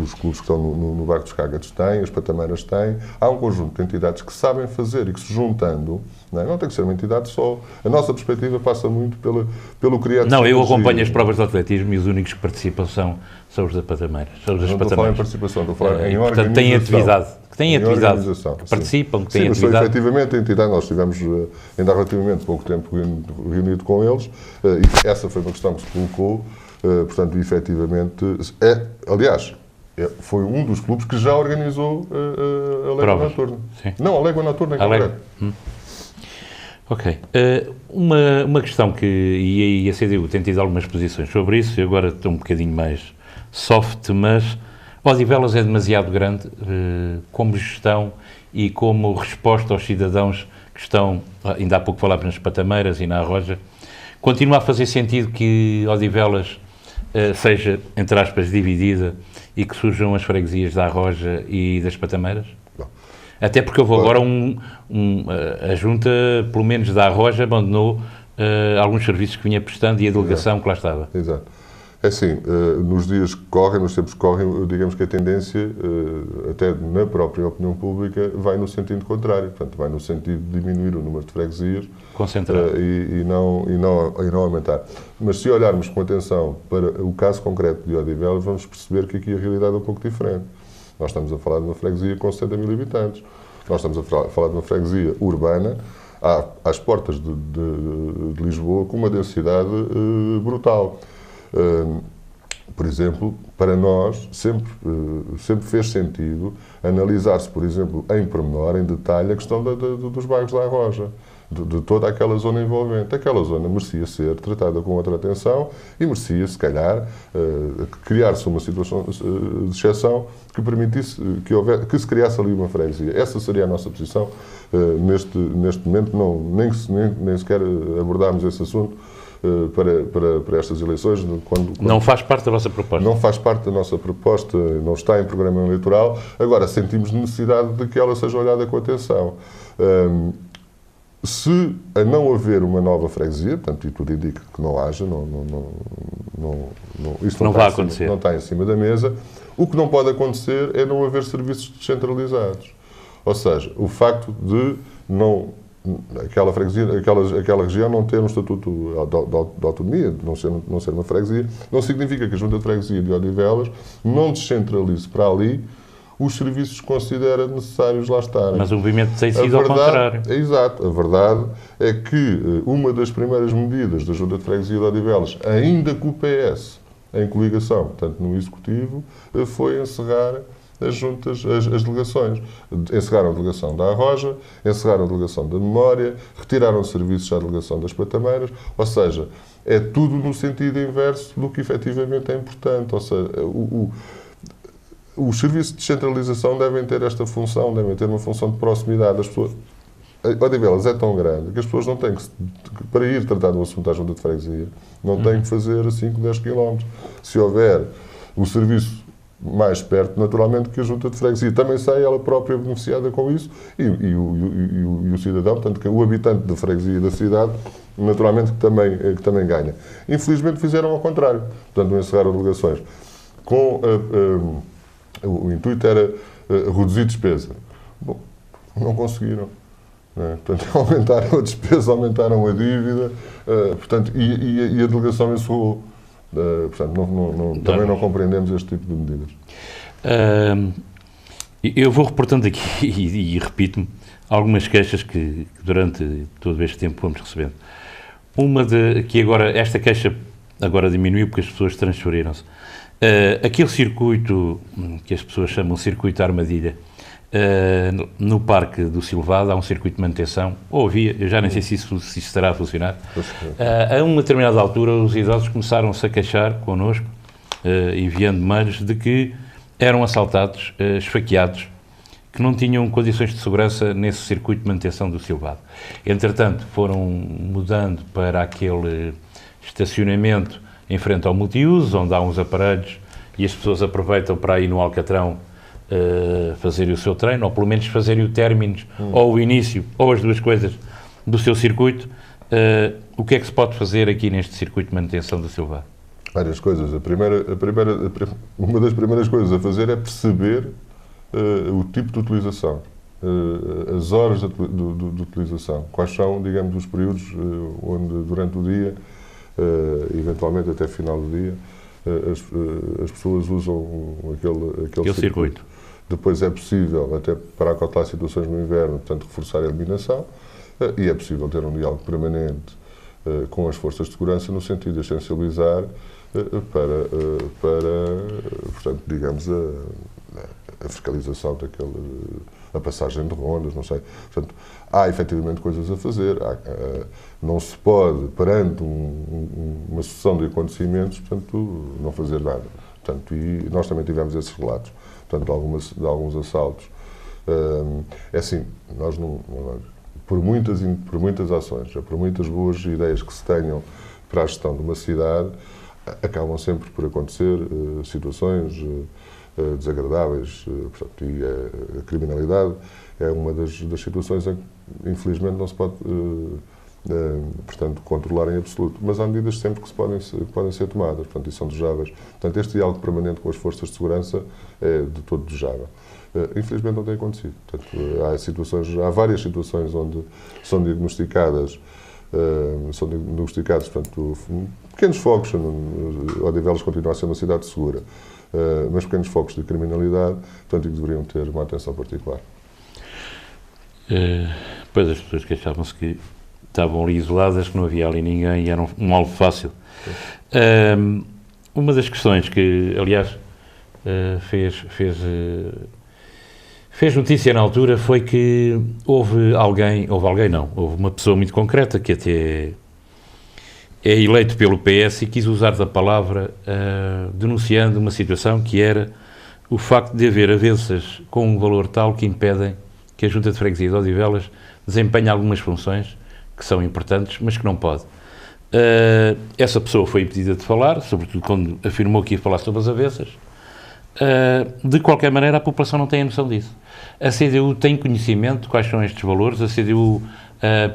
os clubes que estão no Barco dos Cágados têm, as Patameiras têm. Há um conjunto de entidades que sabem fazer e que se juntando, não tem que ser uma entidade só. A nossa perspectiva passa muito pelo criar de Não, eu acompanho as provas de atletismo e os únicos que participam são os da Patameiras. São os das Não estou a falar em participação, estou a falar em organização. Portanto, têm atividade. Que têm atividade, que participam, que têm atividade. Sim, efetivamente a entidade, nós estivemos ainda há relativamente pouco tempo reunido com eles, e essa foi uma questão que se colocou, portanto, efetivamente, aliás, foi um dos clubes que já organizou a Légua Noturna. Sim. Não, a Légua Noturna em concreto. Ok. Uma questão e a CDU tem tido algumas posições sobre isso, e agora estou um bocadinho mais soft, mas Odivelas é demasiado grande como gestão e como resposta aos cidadãos que estão, ainda há pouco falámos nas Patameiras e na Arroja. Continua a fazer sentido que Odivelas seja, entre aspas, dividida e que surjam as freguesias da Arroja e das Patameiras? Não. Até porque houve agora a Junta, pelo menos da Arroja, abandonou alguns serviços que vinha prestando e a delegação que lá estava. Exato. É assim, nos dias que correm, nos tempos que correm, digamos que a tendência, até na própria opinião pública, vai no sentido contrário. Portanto, vai no sentido de diminuir o número de freguesias e não aumentar. Mas se olharmos com atenção para o caso concreto de Odivelas, vamos perceber que aqui a realidade é um pouco diferente. Nós estamos a falar de uma freguesia com 70 mil habitantes. Nós estamos a falar de uma freguesia urbana às portas de Lisboa com uma densidade brutal. Por exemplo, para nós sempre fez sentido analisar-se, por exemplo, em pormenor, em detalhe, a questão dos bairros da Arroja, de toda aquela zona envolvente. Aquela zona merecia ser tratada com outra atenção e merecia, se calhar, criar-se uma situação de exceção que permitisse que se criasse ali uma freguesia. Essa seria a nossa posição. Neste momento, nem sequer abordámos esse assunto para estas eleições. Não faz parte da nossa proposta. Não faz parte da nossa proposta, não está em programa eleitoral. Agora, sentimos necessidade de que ela seja olhada com atenção. Se a não haver uma nova freguesia, portanto, e tudo indica que não haja, isso não vai acontecer. Não está em cima da mesa. O que não pode acontecer é não haver serviços descentralizados. Ou seja, o facto de aquela freguesia, aquela região não ter um estatuto de autonomia, de não ser uma freguesia, não significa que a Junta de Freguesia de Odivelas não descentralize para ali os serviços que considera necessários lá estarem. Mas o movimento tem sido ao contrário. Exato. A verdade é que uma das primeiras medidas da Junta de Freguesia de Odivelas, ainda com o PS em coligação, portanto no Executivo, foi encerrar as delegações. Encerraram a delegação da Arroja, encerraram a delegação da Memória, retiraram serviços à delegação das Patameiras, ou seja, é tudo no sentido inverso do que efetivamente é importante. Ou seja, os serviços de descentralização devem ter esta função, devem ter uma função de proximidade. As pessoas, Odivelas é tão grande que as pessoas não têm que, para ir tratar de um assunto à Junta de Freguesia, não têm que fazer 5, 10 km. Se houver o serviço mais perto, naturalmente, que a Junta de Freguesia também sai ela própria beneficiada com isso e o cidadão, portanto, que o habitante da freguesia da cidade, naturalmente, que também ganha. Infelizmente fizeram ao contrário, portanto, não encerraram delegações. O intuito era reduzir despesa. Bom, não conseguiram. Portanto, aumentaram a despesa, aumentaram a dívida, portanto, e a delegação encerrou. Portanto, também não compreendemos este tipo de medidas. Eu vou reportando aqui e repito-me algumas queixas que durante todo este tempo fomos recebendo. Que agora, esta queixa agora diminuiu porque as pessoas transferiram-se. Aquele circuito, que as pessoas chamam de circuito armadilha, no Parque do Silvado há um circuito de manutenção, ou havia, eu já nem sei se isso estará a funcionar. A uma determinada altura os idosos começaram-se a queixar connosco, enviando mails, de que eram assaltados, esfaqueados, que não tinham condições de segurança nesse circuito de manutenção do Silvado. Entretanto, foram mudando para aquele estacionamento em frente ao multiuso, onde há uns aparelhos e as pessoas aproveitam para ir no Alcatrão fazerem o seu treino, ou pelo menos fazerem o término, ou o início, ou as duas coisas do seu circuito. O que é que se pode fazer aqui neste circuito de manutenção do Silvado? Várias coisas. Uma das primeiras coisas a fazer é perceber o tipo de utilização, as horas de utilização, quais são, digamos, os períodos onde durante o dia, eventualmente até final do dia, as pessoas usam aquele circuito. Depois é possível, até para acautelar situações no inverno, portanto, reforçar a iluminação, e é possível ter um diálogo permanente com as forças de segurança no sentido de sensibilizar para portanto, digamos, a fiscalização a passagem de rondas, não sei. Portanto, há efetivamente coisas a fazer. Não se pode, perante uma sucessão de acontecimentos, portanto, não fazer nada. Portanto, e nós também tivemos esses relatos, portanto, de alguns assaltos. É assim, nós não, por muitas ações, por muitas boas ideias que se tenham para a gestão de uma cidade, acabam sempre por acontecer situações desagradáveis, portanto, e a criminalidade é uma das situações em que, infelizmente, não se pode, portanto, controlar em absoluto. Mas há medidas sempre que podem ser tomadas, portanto, e são desejáveis. Portanto, este diálogo permanente com as forças de segurança é de todo desejável. Infelizmente não tem acontecido. Portanto, há várias situações onde são diagnosticados, portanto, pequenos focos. Odivelas continua a ser uma cidade segura, mas pequenos focos de criminalidade, portanto, que deveriam ter uma atenção particular. Pois as pessoas queixavam-se que estavam ali isoladas, que não havia ali ninguém e era um alvo fácil. Uma das questões que, aliás, fez notícia na altura foi que houve uma pessoa muito concreta que até é eleito pelo PS e quis usar da palavra denunciando uma situação que era o facto de haver avanças com um valor tal que impedem que a Junta de Freguesia de Odivelas desempenhe algumas funções que são importantes, mas que não pode. Essa pessoa foi impedida de falar, sobretudo quando afirmou que ia falar sobre as avanças. De qualquer maneira, a população não tem a noção disso. A CDU tem conhecimento de quais são estes valores, a CDU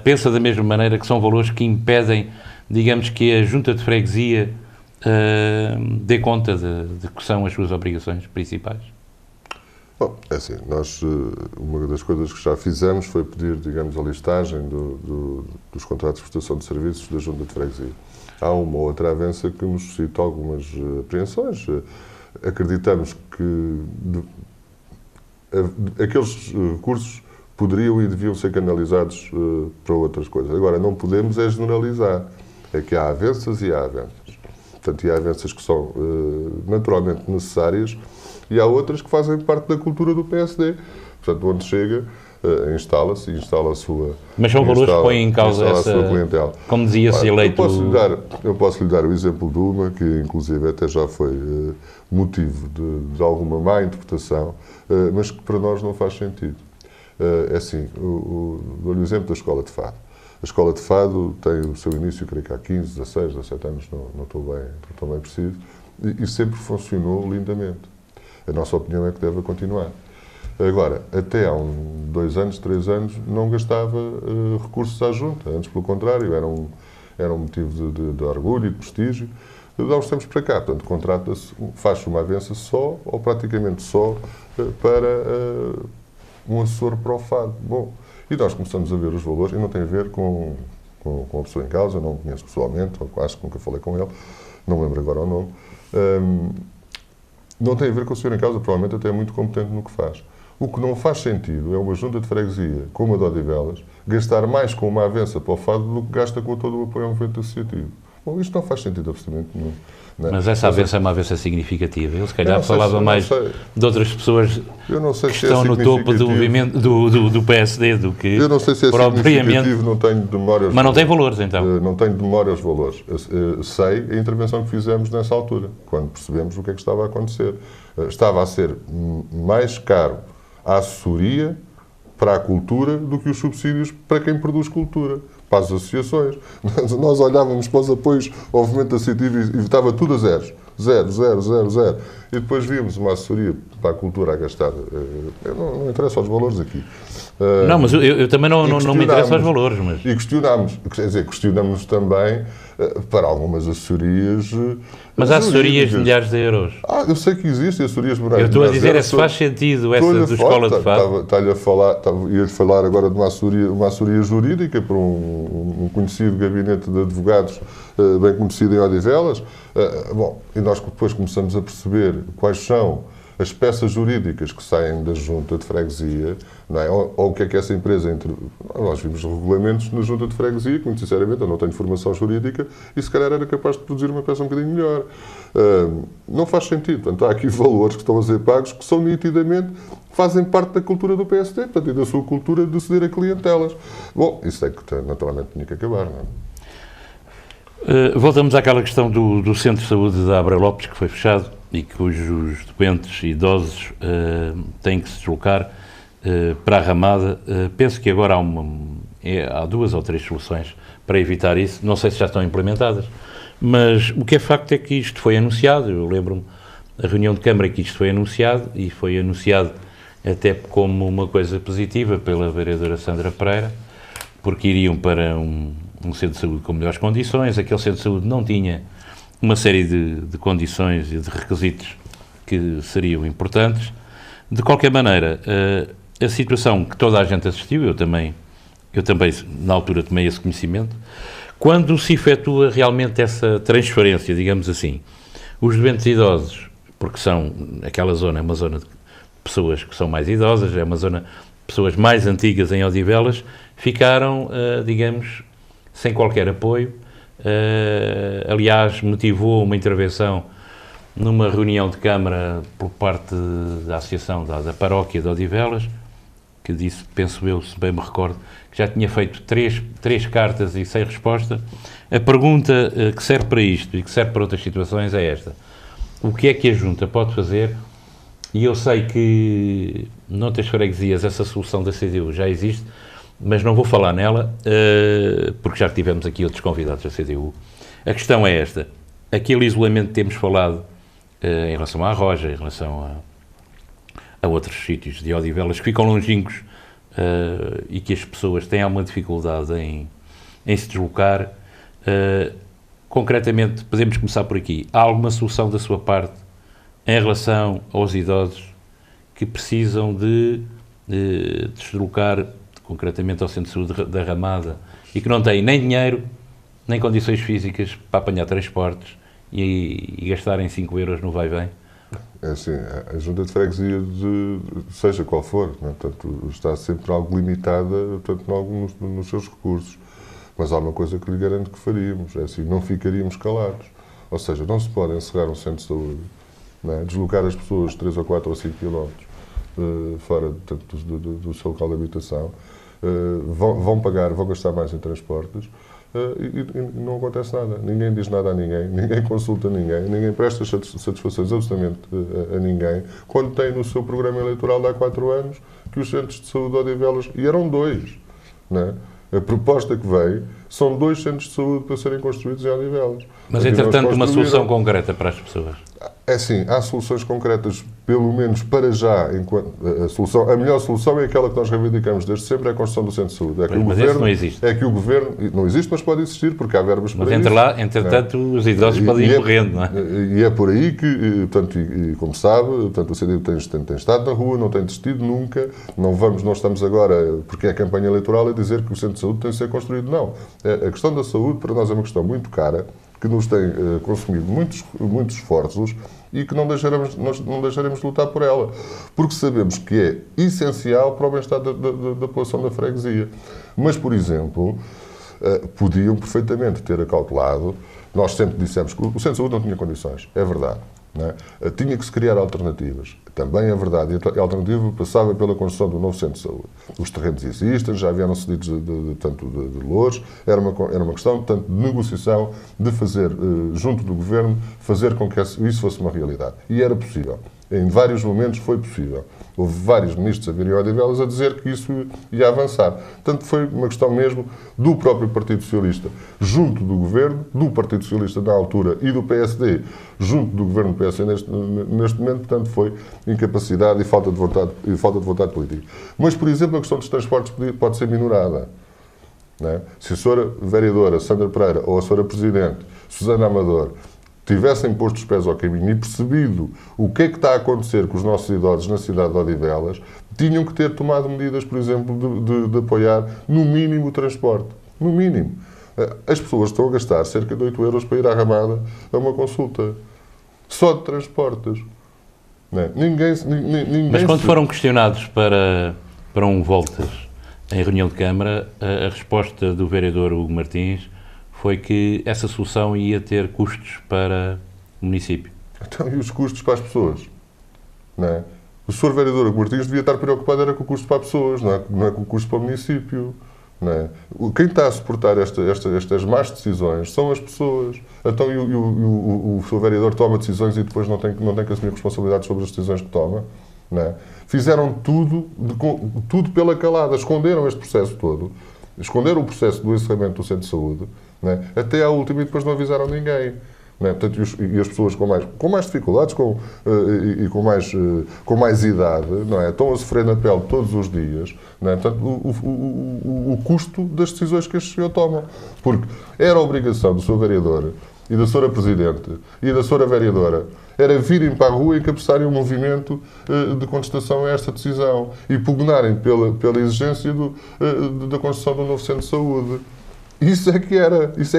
pensa da mesma maneira que são valores que impedem, digamos, que a Junta de Freguesia dê conta de que são as suas obrigações principais? Bom, é assim, uma das coisas que já fizemos foi pedir, digamos, a listagem dos contratos de prestação de serviços da Junta de Freguesia. Há uma outra avança que nos suscita algumas apreensões. Acreditamos que aqueles recursos poderiam e deviam ser canalizados para outras coisas. Agora, não podemos generalizar. É que há avanças e há avanças. Portanto, há avanças que são naturalmente necessárias e há outras que fazem parte da cultura do PSD. Portanto, onde chega, instala a sua... Mas são valores que põem em causa essa... Como dizia-se eleito... Eu posso lhe dar o exemplo de uma, que inclusive até já foi motivo de alguma má interpretação, mas que para nós não faz sentido. É assim, dou-lhe o exemplo da Escola de Fado. A Escola de Fado tem o seu início, creio que há 15, 16, 17 anos, não estou bem preciso, e sempre funcionou lindamente. A nossa opinião é que deve continuar. Agora, até há 2 anos, 3 anos, não gastava recursos à Junta. Antes, pelo contrário, era um motivo de orgulho e de prestígio. De há uns tempos para cá, portanto, faz-se uma avança só, ou praticamente só, para um assessor para o Fado. Bom, e nós começamos a ver os valores, e não tem a ver com a pessoa em causa, não o conheço pessoalmente, acho que nunca falei com ele, não me lembro agora o nome. Não tem a ver com o senhor em causa, provavelmente até é muito competente no que faz. O que não faz sentido é uma Junta de Freguesia, como a de Odivelas, gastar mais com uma avança para o Fado do que gasta com todo o apoio ao movimento associativo. Bom, isto não faz sentido absolutamente nenhum. Não é? Mas essa avença é uma avença significativa. Ele, se calhar, falava mais de outras pessoas que estão no topo do movimento do PSD do que eu não sei se é significativo, não tenho memórias. Mas não tem valores, então? Não tenho de memória os valores. Sei a intervenção que fizemos nessa altura, quando percebemos o que é que estava a acontecer. Estava a ser mais caro a assessoria para a cultura do que os subsídios para quem produz cultura, para as associações. Nós olhávamos para os apoios ao movimento associativo e estava tudo a zeros. Zero. E depois víamos uma assessoria para a cultura a gastar. Não interessa aos valores aqui. Não, mas eu também não me interesso aos valores. Mas... E questionamos também para algumas assessorias. Mas há assessorias de milhares de euros. Eu sei que existem assessorias de milhares. Eu estou a dizer, se faz sentido essa do Escola de Fado. Ia-lhe falar agora de uma assessoria jurídica para um conhecido gabinete de advogados bem conhecido em Odivelas. E nós depois começamos a perceber quais são as peças jurídicas que saem da junta de freguesia, não é? Ou o que é essa empresa... Nós vimos regulamentos na junta de freguesia, que, muito sinceramente, eu não tenho formação jurídica e, se calhar, era capaz de produzir uma peça um bocadinho melhor. Não faz sentido. Portanto, há aqui valores que estão a ser pagos que são nitidamente... fazem parte da cultura do PSD, portanto, e da sua cultura de ceder a clientelas. Bom, isso é que, naturalmente, tinha que acabar, não é? Voltamos àquela questão do Centro de Saúde da Abra Lopes, que foi fechado e cujos doentes e idosos têm que se deslocar para a Ramada. Penso que agora há 2 ou 3 soluções para evitar isso. Não sei se já estão implementadas, mas o que é facto é que isto foi anunciado. Eu lembro-me da reunião de Câmara que isto foi anunciado, e foi anunciado até como uma coisa positiva pela vereadora Sandra Pereira, porque iriam para um centro de saúde com melhores condições. Aquele centro de saúde não tinha uma série de condições e de requisitos que seriam importantes. De qualquer maneira, a situação que toda a gente assistiu, eu também na altura tomei esse conhecimento, quando se efetua realmente essa transferência, digamos assim, os doentes idosos, porque aquela zona é uma zona de pessoas que são mais idosas, é uma zona de pessoas mais antigas em Odivelas, ficaram, digamos, sem qualquer apoio. Aliás, motivou uma intervenção numa reunião de Câmara por parte da Associação da Paróquia de Odivelas, que disse, penso eu, se bem me recordo, que já tinha feito três cartas e sem resposta. A pergunta que serve para isto e que serve para outras situações é esta: o que é que a Junta pode fazer? E eu sei que noutras freguesias essa solução da CDU já existe, mas não vou falar nela, porque já tivemos aqui outros convidados da CDU. A questão é esta: aquele isolamento que temos falado em relação à Roja, em relação a outros sítios de Odivelas que ficam longínquos e que as pessoas têm alguma dificuldade em se deslocar, concretamente, podemos começar por aqui. Há alguma solução da sua parte em relação aos idosos que precisam de se deslocar concretamente ao Centro de Saúde da Ramada e que não têm nem dinheiro, nem condições físicas para apanhar transportes e gastarem 5 euros no vai-vem? É assim, a Junta de Freguesia, seja qual for, né, portanto, está sempre algo limitada, portanto, nos seus recursos. Mas há uma coisa que lhe garanto que faríamos, é assim, não ficaríamos calados. Ou seja, não se pode encerrar um centro de saúde, né, deslocar as pessoas 3 ou 4 ou 5 quilómetros fora, portanto, do seu local de habitação, vão gastar mais em transportes, e não acontece nada. Ninguém diz nada a ninguém consulta ninguém presta satisfações absolutamente a ninguém, quando tem no seu programa eleitoral de há 4 anos que os centros de saúde de Odivelas, e eram 2, né? A proposta que veio são 2 centros de saúde para serem construídos em Odivelas. Mas, entretanto, uma solução concreta para as pessoas? É assim, há soluções concretas, pelo menos para já. A melhor solução é aquela que nós reivindicamos desde sempre, é a construção do centro de saúde. Mas esse não existe. É que o governo... Não existe, mas pode existir, porque há verbas para isso. Mas entretanto, os idosos podem ir morrendo, não é? E é por aí que, portanto, como sabe, portanto, o CDU tem estado na rua, não tem desistido nunca. Não estamos agora, porque é a campanha eleitoral, a dizer que o centro de saúde tem de ser construído. Não. A questão da saúde, para nós, é uma questão muito cara, que nos tem consumido muitos esforços e que não deixaremos de lutar por ela, porque sabemos que é essencial para o bem-estar da população da freguesia. Mas, por exemplo, podiam perfeitamente ter acautelado Nós sempre dissemos que o Centro de Saúde não tinha condições, é verdade. Não é? Tinha que se criar alternativas, também é verdade, e a alternativa passava pela construção do novo Centro de Saúde. Os terrenos existem, já vieram cedidos de Loures, era uma questão tanto de negociação, de fazer, junto do Governo, fazer com que isso fosse uma realidade. E era possível. Em vários momentos foi possível. Houve vários ministros a virem ao Odivelas a dizer que isso ia avançar. Portanto, foi uma questão mesmo do próprio Partido Socialista, junto do Governo, do Partido Socialista na altura e do PSD, junto do Governo do PSD neste momento. Portanto, foi incapacidade e falta de vontade política. Mas, por exemplo, a questão dos transportes pode ser minorada. Não é? Se a senhora vereadora Sandra Pereira ou a senhora Presidente Susana Amador tivessem posto os pés ao caminho e percebido o que é que está a acontecer com os nossos idosos na cidade de Odivelas, tinham que ter tomado medidas, por exemplo, de apoiar, no mínimo, o transporte. No mínimo. As pessoas estão a gastar cerca de 8 euros para ir à Ramada a uma consulta. Só de transportes. Não é? Ninguém Mas quando foram questionados para um Voltas em reunião de Câmara, a resposta do vereador Hugo Martins foi que essa solução ia ter custos para o município. Então, e os custos para as pessoas? Não é? O Sr. Vereador Hugo Martins devia estar preocupado era com o custo para as pessoas, não é com o custo para o município. Não é? Quem está a suportar estas más decisões são as pessoas. Então, o Sr. Vereador toma decisões e depois não tem que assumir responsabilidades sobre as decisões que toma. Não é? Fizeram tudo pela calada, esconderam este processo todo. Esconderam o processo do encerramento do Centro de Saúde, não é? Até à última, e depois não avisaram ninguém. Não é? Portanto, e as pessoas com mais dificuldades e com mais idade, não é? Estão a sofrer na pele todos os dias. Não é? Portanto, o custo das decisões que este senhor toma. Porque era a obrigação do Sr. Vereador e da Sra. Presidente e da Sra. Vereadora era virem para a rua e encabeçarem um movimento de contestação a esta decisão e pugnarem pela exigência da construção do novo Centro de Saúde. Isso é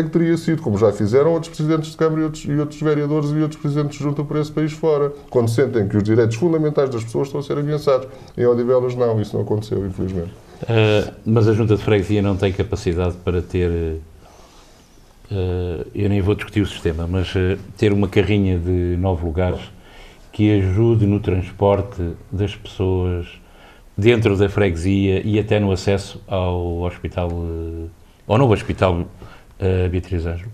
que teria sido, como já fizeram outros presidentes de Câmara e outros vereadores e outros presidentes de junta por esse país fora, quando sentem que os direitos fundamentais das pessoas estão a ser ameaçados. Em Odivelas não, isso não aconteceu, infelizmente. Mas a Junta de Freguesia não tem capacidade para ter, eu nem vou discutir o sistema, mas ter uma carrinha de 9 lugares que ajude no transporte das pessoas dentro da freguesia e até no acesso ao hospital, ao novo hospital Beatriz Ângelo.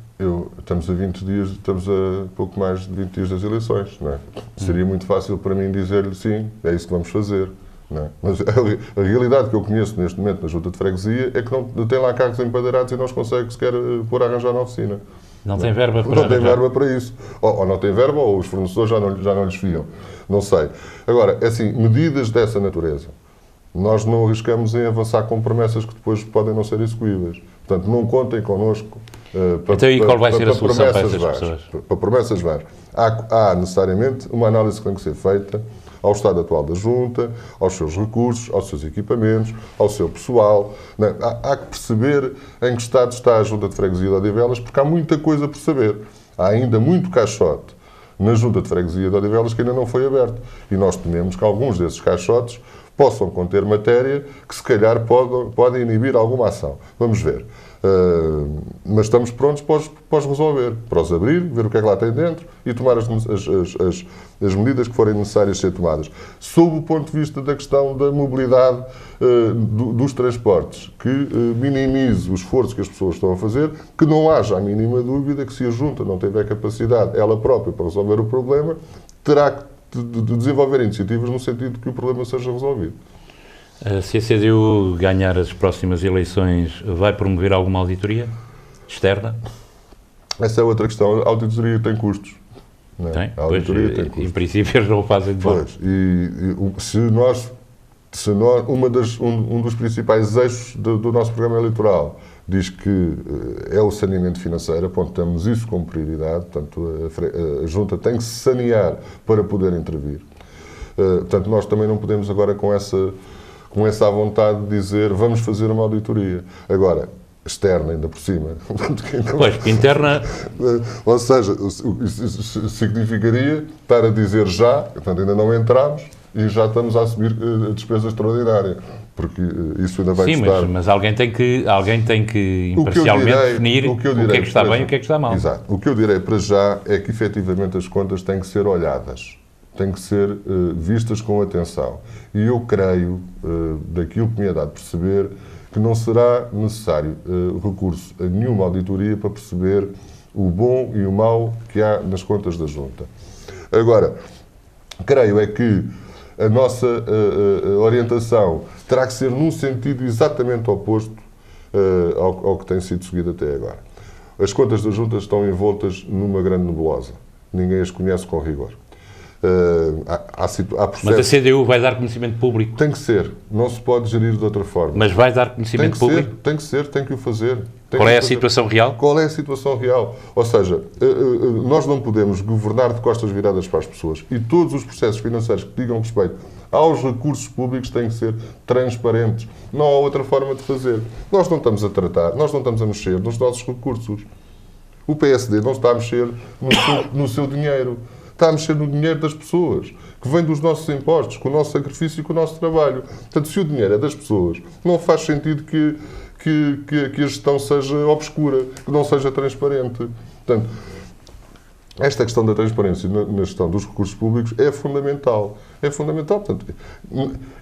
Estamos a pouco mais de 20 dias das eleições, não é? Seria muito fácil para mim dizer-lhe sim, é isso que vamos fazer. Não é? Mas a realidade que eu conheço neste momento na Junta de Freguesia é que não tem lá carros empadeirados e não se consegue sequer pôr a arranjar na oficina. Não tem verba para Não tem verba para isso. Ou não tem verba ou os fornecedores já não lhes fiam. Não sei. Agora, é assim, medidas dessa natureza, nós não arriscamos em avançar com promessas que depois podem não ser execuíveis. Portanto, não contem connosco então, e qual vai ser a solução para essas pessoas? Para promessas várias. Há necessariamente uma análise que tem que ser feita ao estado atual da Junta, aos seus recursos, aos seus equipamentos, ao seu pessoal. Não, há que perceber em que estado está a Junta de Freguesia de Odivelas, porque há muita coisa por saber. Há ainda muito caixote na Junta de Freguesia de Odivelas que ainda não foi aberto. E nós tememos que alguns desses caixotes possam conter matéria que, se calhar, podem inibir alguma ação. Vamos ver. Mas estamos prontos para os resolver, para os abrir, ver o que é que lá tem dentro e tomar as medidas que forem necessárias ser tomadas. Sob o ponto de vista da questão da mobilidade dos transportes, que minimize o esforço que as pessoas estão a fazer, que não haja a mínima dúvida que, se a Junta não tiver capacidade, ela própria, para resolver o problema, terá que de desenvolver iniciativas no sentido de que o problema seja resolvido. Se a CDU ganhar as próximas eleições, vai promover alguma auditoria externa? Essa é outra questão. A auditoria tem custos. Não é? Tem? A auditoria tem custos. Em princípio, eles não o fazem de volta. Um dos principais eixos do nosso programa eleitoral diz que é o saneamento financeiro, apontamos isso como prioridade, portanto, a Junta tem que se sanear para poder intervir. Portanto, nós também não podemos agora com essa vontade de dizer vamos fazer uma auditoria. Agora, externa ainda por cima. Pois, interna... Ou seja, isso significaria estar a dizer já, portanto, ainda não entramos e já estamos a assumir a despesa extraordinária. porque isso ainda vai Sim, estar... mas alguém tem que imparcialmente definir o que é que está bem e o que é que está mal. Exato. O que eu direi para já é que, efetivamente, as contas têm que ser olhadas, têm que ser vistas com atenção. E eu creio, daquilo que me é dado perceber, que não será necessário recurso a nenhuma auditoria para perceber o bom e o mau que há nas contas da Junta. Agora, creio é que a nossa orientação terá que ser num sentido exatamente oposto ao que tem sido seguido até agora. As contas da Junta estão envoltas numa grande nebulosa. Ninguém as conhece com rigor. Há processos... Mas a CDU vai dar conhecimento público? Tem que ser. Não se pode gerir de outra forma. Mas vai dar conhecimento público? Tem que o fazer. Qual é a situação real? Qual é a situação real? Ou seja, nós não podemos governar de costas viradas para as pessoas. E todos os processos financeiros que digam respeito aos recursos públicos têm que ser transparentes. Não há outra forma de fazer. Nós não estamos a tratar, nós não estamos a mexer nos nossos recursos. O PSD não está a mexer no seu dinheiro. Está a mexer no dinheiro das pessoas, que vem dos nossos impostos, com o nosso sacrifício e com o nosso trabalho. Portanto, se o dinheiro é das pessoas, não faz sentido que a gestão seja obscura, que não seja transparente. Portanto, esta questão da transparência na gestão dos recursos públicos é fundamental. É fundamental. Portanto,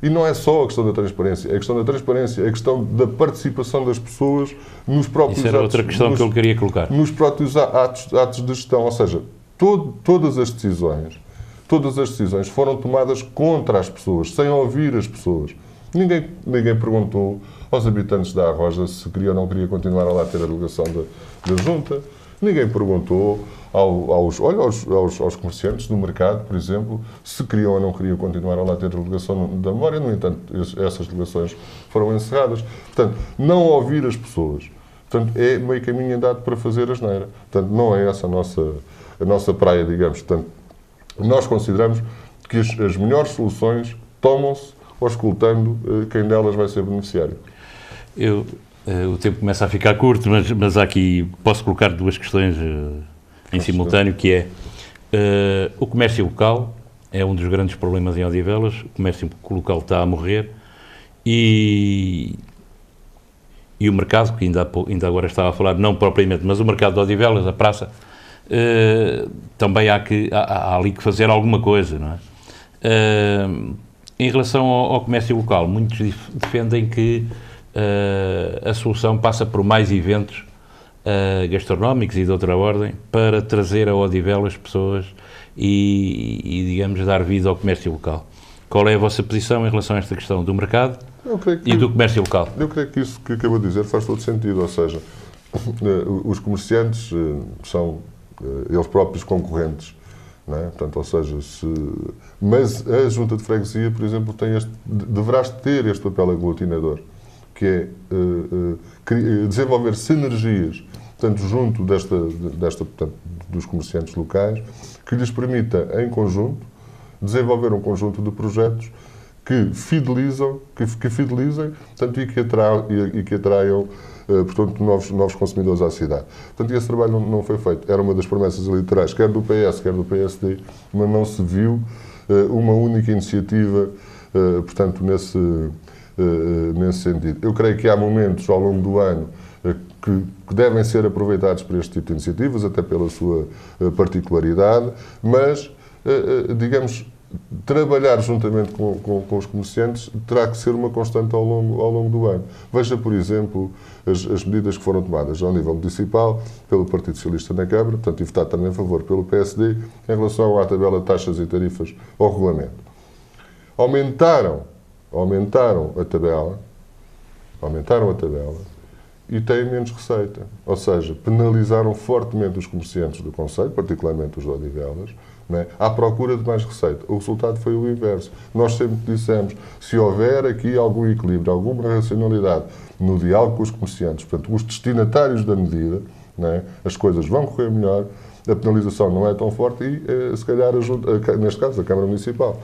e não é só a questão da transparência. A questão da transparência é a questão da participação das pessoas nos próprios Isso era outra questão que eu queria colocar. Nos próprios atos de gestão. Ou seja, todas as decisões foram tomadas contra as pessoas, sem ouvir as pessoas. Ninguém perguntou aos habitantes da Arroja se queria ou não queria continuar a lá ter a delegação da Junta. Ninguém perguntou aos comerciantes do mercado, por exemplo, se queriam ou não queriam continuar a lá ter a delegação da memória. No entanto, essas delegações foram encerradas. Portanto, não ouvir as pessoas. Portanto, é meio caminho andado para fazer asneira. Portanto, não é essa a nossa praia, digamos. Portanto, nós consideramos que as melhores soluções tomam-se auscultando quem delas vai ser beneficiário. O tempo começa a ficar curto, mas aqui posso colocar duas questões em simultâneo, que é o comércio local é um dos grandes problemas em Odivelas. O comércio local está a morrer e o mercado, que ainda agora estava a falar, não propriamente, mas o mercado de Odivelas, a praça, também há ali que fazer alguma coisa, não é? Em relação ao comércio local, muitos defendem que a solução passa por mais eventos gastronómicos e de outra ordem para trazer a Odivelas pessoas e, digamos, dar vida ao comércio local. Qual é a vossa posição em relação a esta questão do mercado e do comércio local? Eu creio que isso que acabou de dizer faz todo sentido, ou seja, os são eles próprios concorrentes, não é? Portanto, ou seja, mas a Junta de Freguesia, por exemplo, deverá ter este papel aglutinador, que é desenvolver sinergias, portanto, junto portanto, dos comerciantes locais, que lhes permita, em conjunto, desenvolver um conjunto de projetos que fidelizem, portanto, e que atraiam portanto, novos consumidores à cidade. Portanto, esse trabalho não foi feito. Era uma das promessas eleitorais, quer do PS, quer do PSD, mas não se viu uma única iniciativa, portanto, nesse sentido. Eu creio que há momentos ao longo do ano que devem ser aproveitados para este tipo de iniciativas, até pela sua particularidade, mas, digamos, trabalhar juntamente com os comerciantes terá que ser uma constante ao longo do ano. Veja, por exemplo, as medidas que foram tomadas ao nível municipal pelo Partido Socialista na Câmara, portanto, e votado também a favor pelo PSD, em relação à tabela de taxas e tarifas ao regulamento. Aumentaram a tabela e têm menos receita. Ou seja, penalizaram fortemente os comerciantes do concelho, particularmente os de Odivelas, à procura de mais receita. O resultado foi o inverso. Nós sempre dissemos, se houver aqui algum equilíbrio, alguma racionalidade no diálogo com os comerciantes, portanto, os destinatários da medida, as coisas vão correr melhor, a penalização não é tão forte e, se calhar, neste caso, a Câmara Municipal,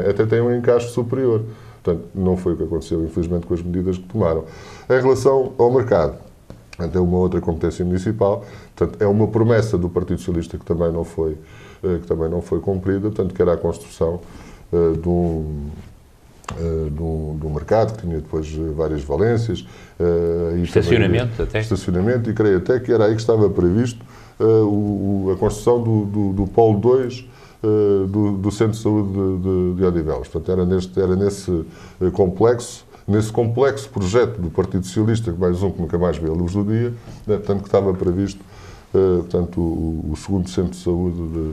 até tem um encaixe superior. Portanto, não foi o que aconteceu, infelizmente, com as medidas que tomaram. Em relação ao mercado, é uma outra competência municipal, portanto, é uma promessa do Partido Socialista que também não foi cumprida, portanto, que era a construção do mercado, que tinha depois várias valências. Estacionamento até? Estacionamento, e creio até que era aí que estava previsto a construção do Polo 2 do Centro de Saúde de Odivelas. Portanto, era nesse complexo projeto do Partido Socialista, que mais um que nunca mais veio a luz do dia, portanto, que estava previsto portanto, o segundo Centro de Saúde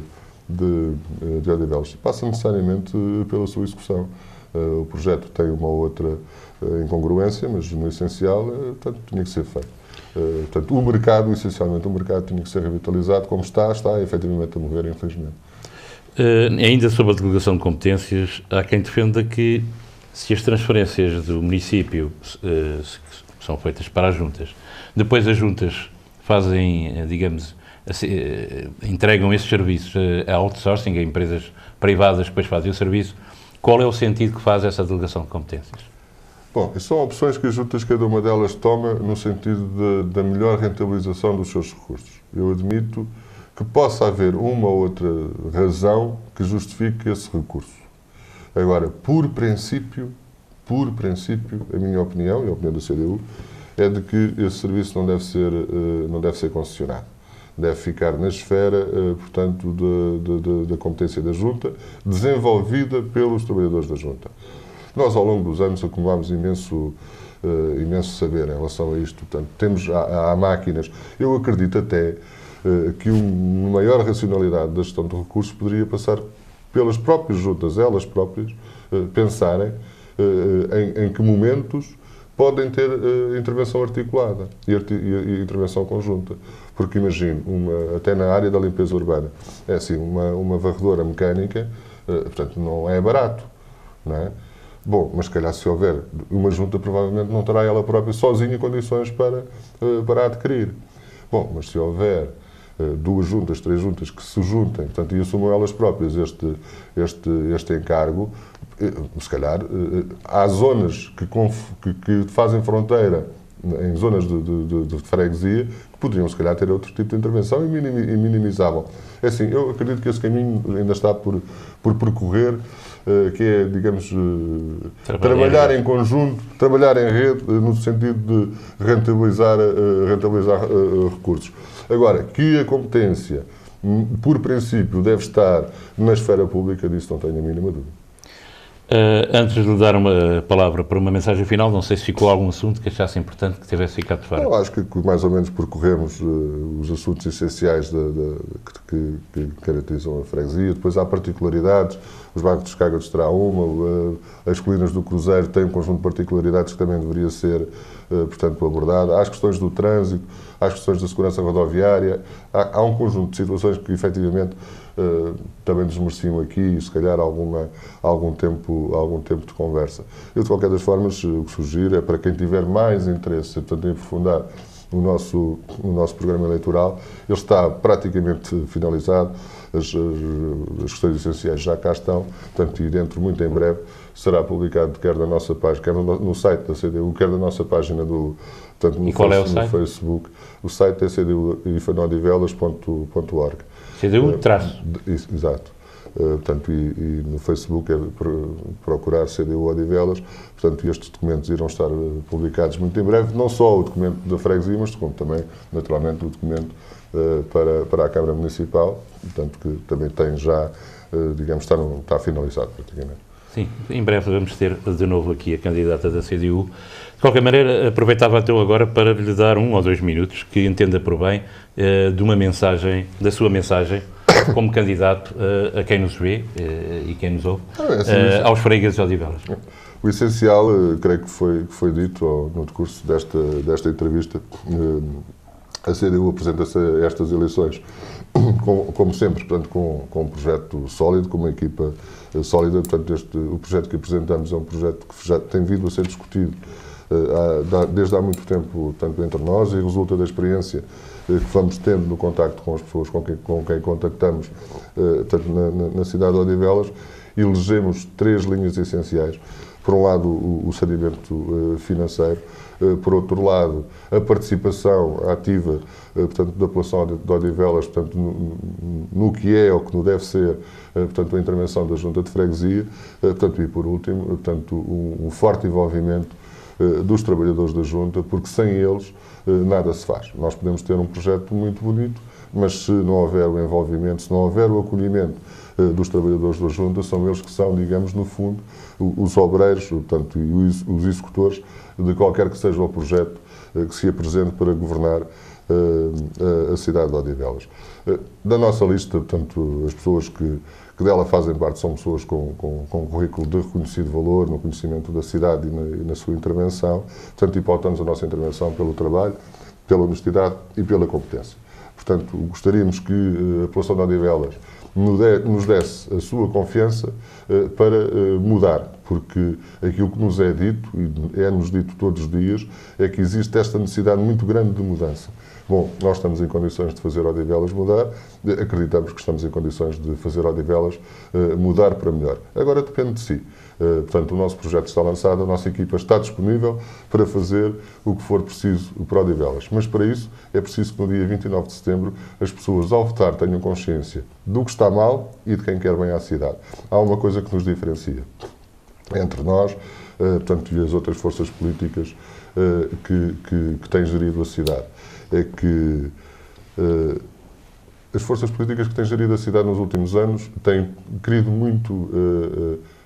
de Odivelas. Passa necessariamente pela sua execução. O projeto tem uma outra incongruência, mas no essencial, portanto, tinha que ser feito. Portanto, essencialmente, o mercado tinha que ser revitalizado, como está efetivamente a morrer, infelizmente. Ainda sobre a delegação de competências, há quem defenda que se as transferências do município são feitas para as juntas, depois as juntas fazem, digamos, entregam esses serviços a outsourcing, a empresas privadas que depois fazem o serviço, qual é o sentido que faz essa delegação de competências? Bom, são opções que as juntas, cada uma delas toma no sentido da melhor rentabilização dos seus recursos. Eu admito que possa haver uma ou outra razão que justifique esse recurso. Agora, por princípio, a minha opinião e a opinião da CDU, é de que esse serviço não deve ser concessionado. Deve ficar na esfera, portanto, da competência da Junta, desenvolvida pelos trabalhadores da Junta. Nós, ao longo dos anos, acumulámos imenso saber em relação a isto. Portanto, há máquinas. Eu acredito até que uma maior racionalidade da gestão de recursos poderia passar pelas próprias juntas, elas próprias, pensarem em que momentos podem ter intervenção articulada e intervenção conjunta. Porque imagino, até na área da limpeza urbana, é assim, uma varredora mecânica, portanto, não é barato, não é? Bom, mas se calhar se houver uma junta, provavelmente não terá ela própria sozinha condições para adquirir. Bom, mas se houver duas juntas, três juntas que se juntem, portanto, e assumam elas próprias este encargo, se calhar há zonas que fazem fronteira em zonas de freguesia que poderiam, se calhar, ter outro tipo de intervenção e minimizavam. É assim, eu acredito que esse caminho ainda está por percorrer, que é, digamos, trabalhar em conjunto, trabalhar em rede, no sentido de rentabilizar recursos. Agora, que a competência, por princípio, deve estar na esfera pública, disso não tenho a mínima dúvida. Antes de lhe dar uma palavra para uma mensagem final, não sei se ficou algum assunto que achasse importante que tivesse ficado de fora. Eu acho que mais ou menos percorremos os assuntos essenciais que caracterizam a freguesia. Depois há particularidades, os bancos de Escágados terá uma, as colinas do Cruzeiro têm um conjunto de particularidades que também deveria ser, portanto, abordado. Há as questões do trânsito, há as questões da segurança rodoviária, há um conjunto de situações que, efetivamente, também nos mereciam aqui, se calhar, algum tempo de conversa. Eu, de qualquer das formas, o que sugiro é para quem tiver mais interesse, portanto, em aprofundar o nosso programa eleitoral, ele está praticamente finalizado, as questões essenciais já cá estão, portanto, e dentro, muito em breve, será publicado quer na nossa página, quer no site da CDU, quer na nossa página no Facebook. O site é cdu-odivelas.org. CDU traço. Exato. Portanto, e no Facebook é procurar CDU Odivelas. Portanto, estes documentos irão estar publicados muito em breve, não só o documento da freguesia, mas como também, naturalmente, o documento para a Câmara Municipal, portanto, que também tem já, digamos, está finalizado praticamente. Sim, em breve vamos ter de novo aqui a candidata da CDU. De qualquer maneira, aproveitava então agora para lhe dar 1 ou 2 minutos, que entenda por bem, de uma mensagem, da sua mensagem, como candidato a quem nos vê e quem nos ouve, aos fregueses de Odivelas. O essencial, creio que foi dito no decurso desta entrevista. A CDU apresenta-se a estas eleições, como sempre, portanto, com um projeto sólido, com uma equipa sólida. Portanto, o projeto que apresentamos é um projeto que já tem vindo a ser discutido desde há muito tempo, tanto entre nós, e resulta da experiência que vamos tendo no contacto com as pessoas com quem contactamos, tanto na cidade de Odivelas, elegemos 3 linhas essenciais. Por um lado, o saneamento financeiro, por outro lado, a participação ativa, portanto, da população de Odivelas, portanto, no que é ou que não deve ser, portanto, a intervenção da Junta de Freguesia, portanto, e por último, portanto, um forte envolvimento dos trabalhadores da Junta, porque sem eles nada se faz. Nós podemos ter um projeto muito bonito, mas se não houver o envolvimento, se não houver o acolhimento dos trabalhadores da Junta, são eles que são, digamos, no fundo, os obreiros, portanto, e os executores de qualquer que seja o projeto que se apresente para governar a cidade de Odivelas. Da nossa lista, portanto, as pessoas que dela fazem parte são pessoas com um currículo de reconhecido valor no conhecimento da cidade e na sua intervenção. Portanto, e pautamos a nossa intervenção pelo trabalho, pela honestidade e pela competência. Portanto, gostaríamos que a população de Odivelas nos desse a sua confiança para mudar, porque aquilo que nos é dito, e é-nos dito todos os dias, é que existe esta necessidade muito grande de mudança. Bom, nós estamos em condições de fazer Odivelas mudar, acreditamos que estamos em condições de fazer Odivelas mudar para melhor. Agora depende de si. Portanto, o nosso projeto está lançado, a nossa equipa está disponível para fazer o que for preciso para Odivelas. Mas para isso é preciso que no dia 29 de setembro as pessoas, ao votar, tenham consciência do que está mal e de quem quer bem à cidade. Há uma coisa que nos diferencia entre nós, portanto, e as outras forças políticas que têm gerido a cidade. É que as forças políticas que têm gerido a cidade nos últimos anos têm querido muito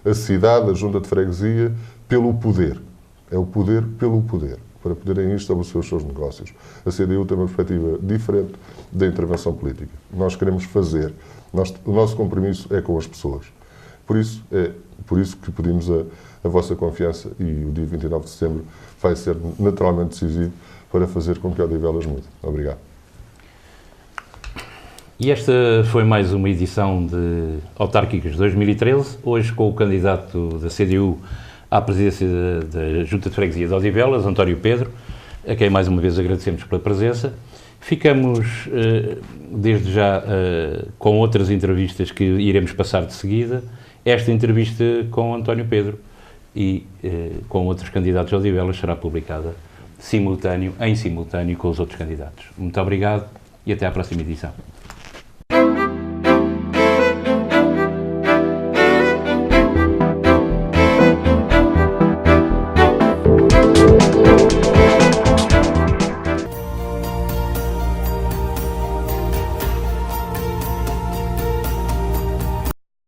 a cidade, a Junta de Freguesia, pelo poder. É o poder pelo poder, para poderem estabelecer os seus negócios. A CDU tem uma perspectiva diferente da intervenção política. Nós queremos fazer. O nosso compromisso é com as pessoas. Por isso que pedimos a vossa confiança e o dia 29 de setembro vai ser naturalmente decisivo para fazer com que Odivelas mude. Obrigado. E esta foi mais uma edição de Autárquicas 2013, hoje com o candidato da CDU à presidência da Junta de Freguesia de Odivelas, António Pedro, a quem mais uma vez agradecemos pela presença. Ficamos, desde já, com outras entrevistas que iremos passar de seguida. Esta entrevista com António Pedro e com outros candidatos a Odivelas será publicada em simultâneo com os outros candidatos. Muito obrigado e até à próxima edição.